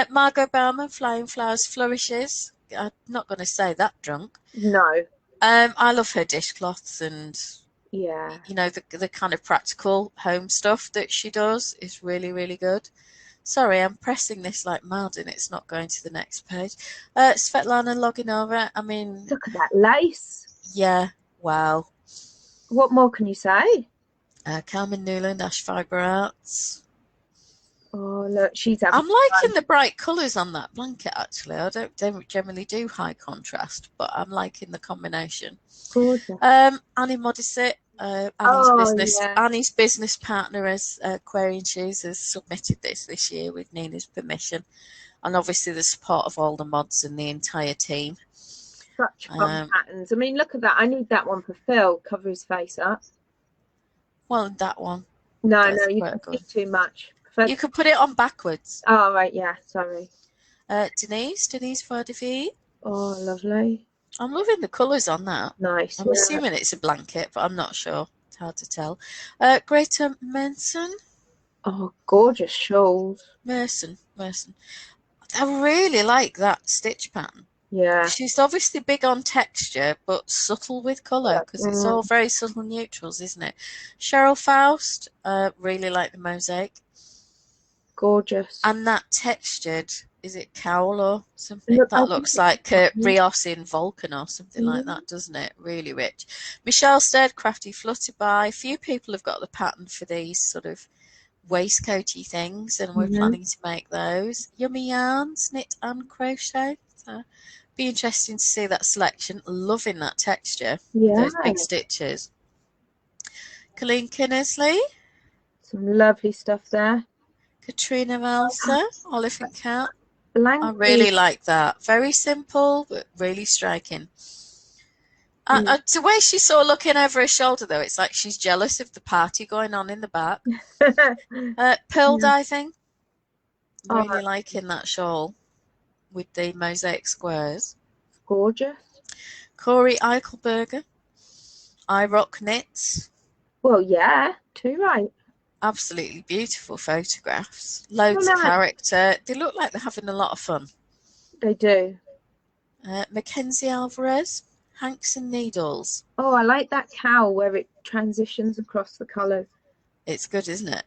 Margot Bauman, Flying Flowers Flourishes. I'm not going to say that drunk. No. I love her dishcloths and, Yeah. you know, the kind of practical home stuff that she does is really, really good. Sorry, I'm pressing this like mad and it's not going to the next page. Svetlana Loginova, I mean... Look at that lace. Yeah, wow. What more can you say? Carmen Newland, Ash Fibre Arts. Oh, look, she's having I'm liking the bright colours on that blanket, actually. I don't generally do high contrast, but I'm liking the combination. gorgeous. Annie Modisett, Annie's business partner as Aquarian Shoes has submitted this year with Nina's permission, and obviously the support of all the mods and the entire team. Such fun patterns. I mean, look at that. I need that one for Phil. Cover his face up. Well, that one. No, you can see too much. You could put it on backwards. Oh, right, yeah, sorry. Denise Vardevie. Oh, lovely. I'm loving the colours on that. Nice. I'm assuming it's a blanket, but I'm not sure. It's hard to tell. Greta Manson. Oh, gorgeous shawls. Merson. I really like that stitch pattern. Yeah. She's obviously big on texture, but subtle with colour, because it's all very subtle neutrals, isn't it? Cheryl Faust. Really like the mosaic. Gorgeous. And that textured, is it cowl or something? That looks like Rios in Vulcan or something like that, doesn't it? Really rich. Michelle Stead, Crafty Flutterby. Few people have got the pattern for these sort of waistcoaty things, and we're planning to make those. Yummy Yarns, knit and crochet. So be interesting to see that selection. Loving that texture. Yeah. Those big stitches. Colleen Kinnersley. Some lovely stuff there. Katrina Melser, Oliphant Cat. Blanket. I really like that. Very simple, but really striking. The way she's sort of looking over her shoulder, though, it's like she's jealous of the party going on in the back. Pearl diving. Really liking that shawl with the mosaic squares. Gorgeous. Corey Eichelberger. I Rock Knits. Well, yeah, too right. Absolutely beautiful photographs. Loads of character. They look like they're having a lot of fun. They do. Mackenzie Alvarez, Hanks and Needles. Oh, I like that cowl where it transitions across the colours. It's good, isn't it?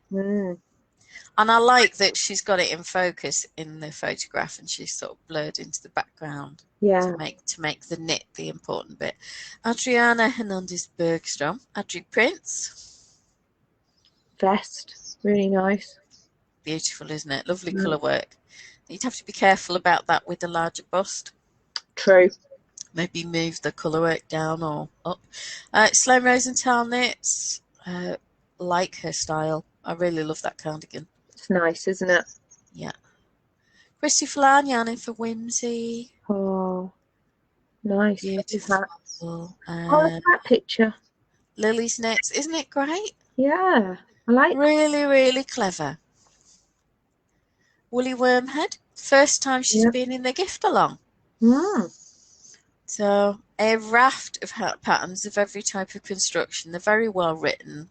And I like that she's got it in focus in the photograph and she's sort of blurred into the background. Yeah. To make the knit the important bit. Adriana Hernandez Bergstrom, Adri Prince. Vest, really nice. Beautiful, isn't it? Lovely colour work. You'd have to be careful about that with the larger bust. True. Maybe move the colourwork down or up. Sloane Rosenthal knits. Like her style. I really love that cardigan. It's nice, isn't it? Yeah. Christy Flan yarning for Whimsy. Oh, nice. Beautiful. Oh, that picture. Lily's knits. Isn't it great? Yeah, I like. Really, really clever. Woolly Wormhead. First time she's been in the gift along. So a raft of patterns of every type of construction. They're very well written,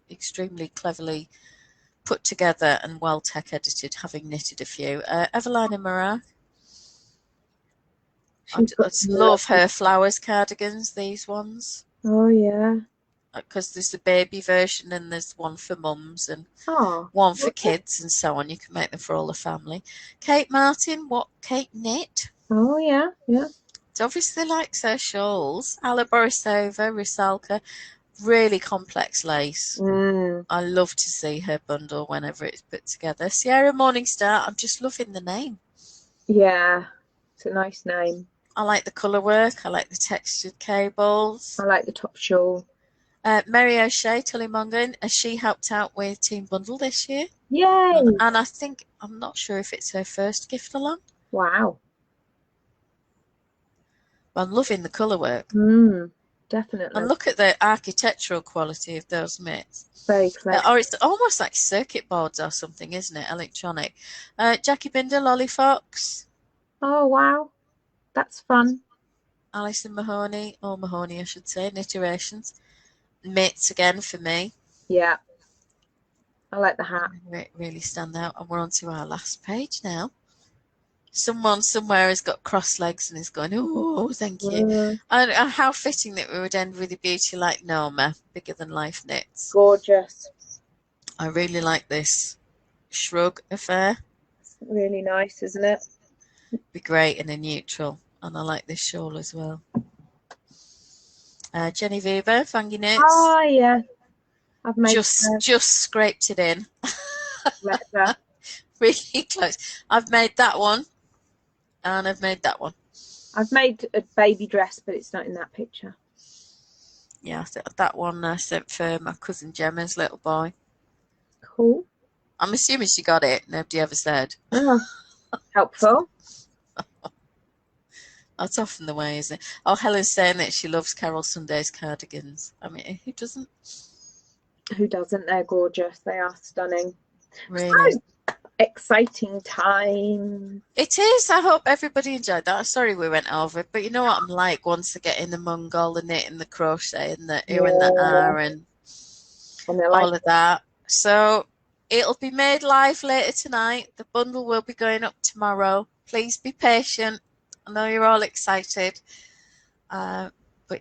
extremely cleverly put together and well tech edited, having knitted a few. Evelina Marat. I just love her flowers cardigans, these ones. Oh, yeah. Because there's the baby version and there's one for mums and one for kids and so on. You can make them for all the family. Kate Martin, What Kate Knit. Oh, yeah, yeah. So obviously likes her shawls. Alla Borisova, Rusalka, really complex lace. I love to see her bundle whenever it's put together. Sierra Morningstar, I'm just loving the name. Yeah, it's a nice name. I like the colour work. I like the textured cables. I like the top shawl. Mary O'Shea, Tullymongan, has she helped out with Team Bundle this year? Yay! And I think, I'm not sure if it's her first gift along. Wow. I'm loving the colour work. Definitely. And look at the architectural quality of those mitts. Very clever. Or it's almost like circuit boards or something, isn't it? Electronic. Jackie Binder, Lolly Fox. Oh, wow. That's fun. Alison Mahoney, or Mahoney I should say, Kniterations. Mitts again for me. Yeah. I like the hat. Really stand out. And we're on to our last page now. Someone somewhere has got cross legs and is going, oh, thank you. And how fitting that we would end with a beauty like Norma, Bigger Than Life Knits. Gorgeous. I really like this shrug affair. It's really nice, isn't it? Be great in a neutral. And I like this shawl as well. Jenny Weaver, Fangy Knits. Oh, yeah. I've made just scraped it in. Really close. I've made that one. And I've made that one. I've made a baby dress, but it's not in that picture. Yeah, that one I sent for my cousin Gemma's little boy. Cool. I'm assuming she got it. Nobody ever said. Oh, helpful. That's often the way, isn't it? Oh, Helen's saying that she loves Carol Sunday's cardigans. I mean, who doesn't? Who doesn't? They're gorgeous. They are stunning. Really. So, exciting time. It is. I hope everybody enjoyed that. Sorry we went over, but you know what I'm like once I get in among all the knit and the crochet and the ooh and the ah and all of that. So it'll be made live later tonight. The bundle will be going up tomorrow. Please be patient. I know you're all excited. But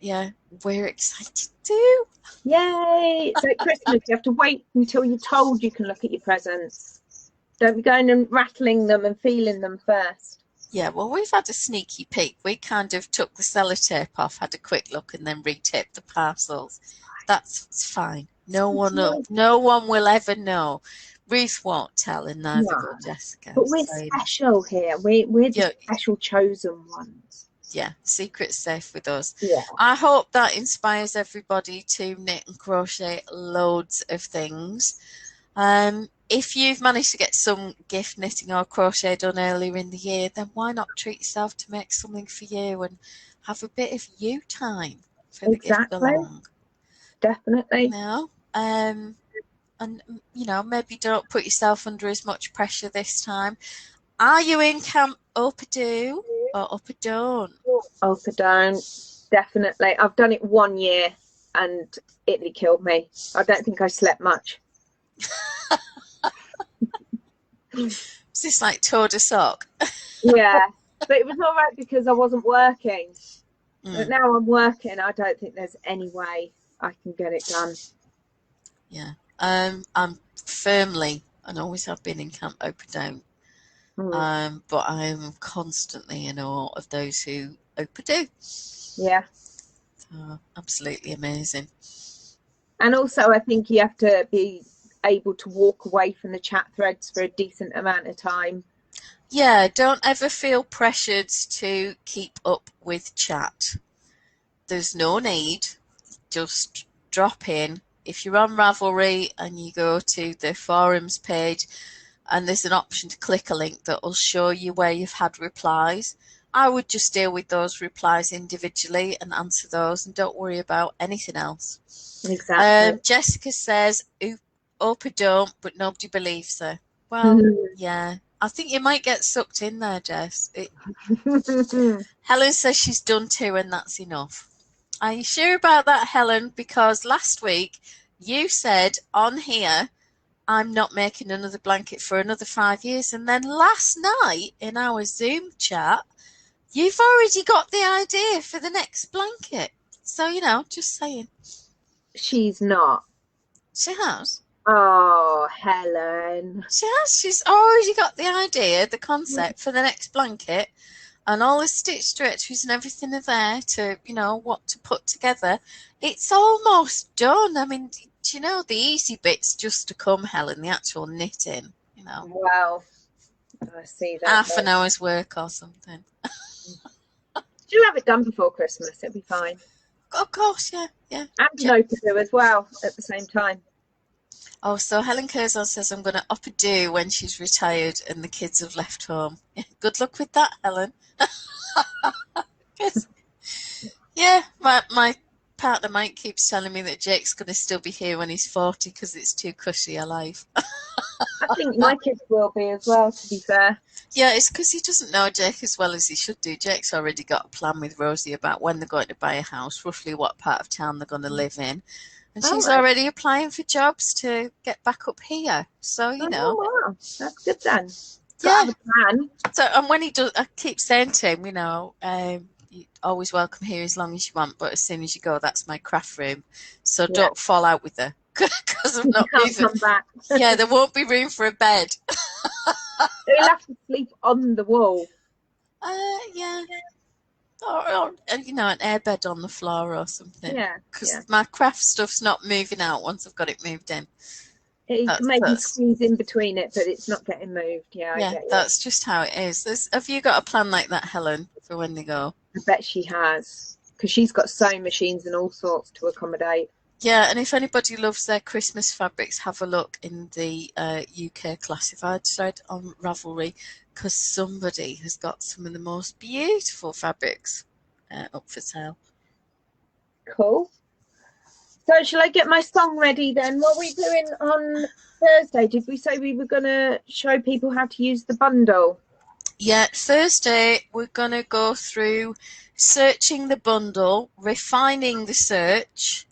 yeah, we're excited too. Yay! It's like Christmas. You have to wait until you're told you can look at your presents. Don't be going and rattling them and feeling them first. Yeah, well, we've had a sneaky peek. We kind of took the sellotape off, had a quick look, and then retaped the parcels. That's fine. No one will ever know. Ruth won't tell, and neither will Jessica. But we're special here. We're the special chosen ones. Yeah, secret's safe with us. Yeah. I hope that inspires everybody to knit and crochet loads of things. If you've managed to get some gift knitting or crochet done earlier in the year, then why not treat yourself to make something for you and have a bit of you time for the gift along. Definitely. And maybe don't put yourself under as much pressure this time. Are you in camp up a do or up a don't? Up a don't, definitely. I've done it 1 year and Italy killed me. I don't think I slept much. Is this like Tour de Sock? Yeah, but it was all right because I wasn't working. But now I'm working. I don't think there's any way I can get it done. Yeah. I'm firmly and always have been in camp open down. But I am constantly in awe of those who open do. Yeah. So, absolutely amazing. And also I think you have to be able to walk away from the chat threads for a decent amount of time. Yeah, don't ever feel pressured to keep up with chat. There's no need. Just drop in. If you're on Ravelry and you go to the forums page and there's an option to click a link that will show you where you've had replies, I would just deal with those replies individually and answer those and don't worry about anything else. Exactly. Jessica says, Opa don't, but nobody believes her. Well, yeah. I think you might get sucked in there, Jess. Helen says she's done 2 and that's enough. Are you sure about that, Helen? Because last week you said on here, I'm not making another blanket for another 5 years. And then last night in our Zoom chat, you've already got the idea for the next blanket. So, you know, just saying. She's not. She has. Oh, Helen. She has. She's already got the idea, the concept for the next blanket. And all the stitch directories and everything are there to, you know, what to put together. It's almost done. I mean, do you know, the easy bit's just to come, Helen, the actual knitting, you know. Wow. I see that. Half an hour's work or something. She'll have it done before Christmas. It'll be fine. Of course, yeah. And no to do as well at the same time. Oh, so Helen Curzon says I'm going to up a do when she's retired and the kids have left home. Good luck with that, Helen. Yeah, my partner Mike keeps telling me that Jake's going to still be here when he's 40 because it's too cushy a life. I think my kids will be as well, to be fair. Yeah, it's because he doesn't know Jake as well as he should do. Jake's already got a plan with Rosie about when they're going to buy a house, roughly what part of town they're going to live in. And she's already applying for jobs to get back up here. So, you know. Wow. That's good then. Yeah. Got a plan. So, and when he does, I keep saying to him, you know, you're always welcome here as long as you want, but as soon as you go, that's my craft room. So don't fall out with her. Because I'm not moving. Come back. Yeah, there won't be room for a bed. He'll have to sleep on the wall. Yeah. Or, you know, an airbed on the floor or something. Yeah. Because my craft stuff's not moving out once I've got it moved in. You can maybe squeeze in between it, but it's not getting moved. Yeah, I get that's just how it is. Have you got a plan like that, Helen, for when they go? I bet she has, because she's got sewing machines and all sorts to accommodate. Yeah, and if anybody loves their Christmas fabrics, have a look in the UK classified thread on Ravelry, because somebody has got some of the most beautiful fabrics up for sale. Cool. So shall I get my song ready then? What are we doing on Thursday? Did we say we were going to show people how to use the bundle? Yeah, Thursday we're going to go through searching the bundle, refining the search,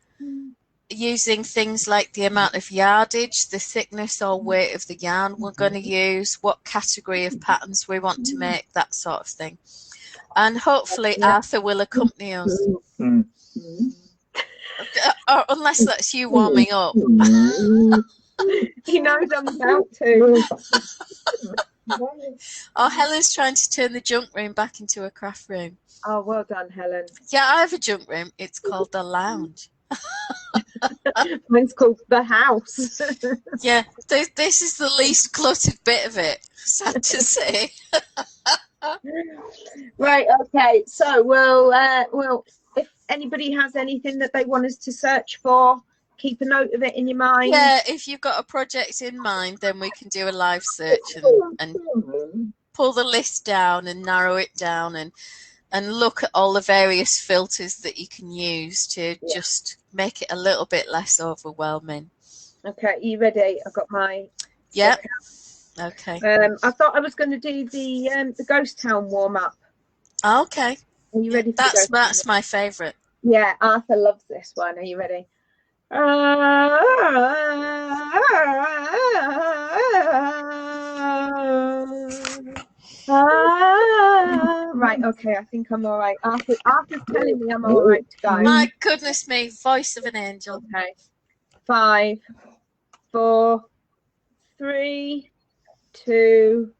using things like the amount of yardage, the thickness or weight of the yarn we're going to use, what category of patterns we want to make, that sort of thing. And hopefully Arthur will accompany us. Or unless that's you warming up. He knows I'm about to. Oh, Helen's trying to turn the junk room back into a craft room. Oh, well done, Helen. Yeah, I have a junk room. It's called the lounge. Mine's called the house. Yeah, this is the least cluttered bit of it, sad to say. Right, okay. So we'll if anybody has anything that they want us to search for, keep a note of it in your mind. Yeah, if you've got a project in mind, then we can do a live search and pull the list down and narrow it down and look at all the various filters that you can use to just make it a little bit less overwhelming. Okay, you ready? I've got my... Yeah. Okay. I thought I was going to do the Ghost Town warm-up. Okay. Are you ready? That's my favourite. Yeah, Arthur loves this one. Are you ready? Right, okay, I think I'm all right. Arthur's telling me I'm all right to go. My goodness me, voice of an angel. Okay. 5, 4, 3, 2,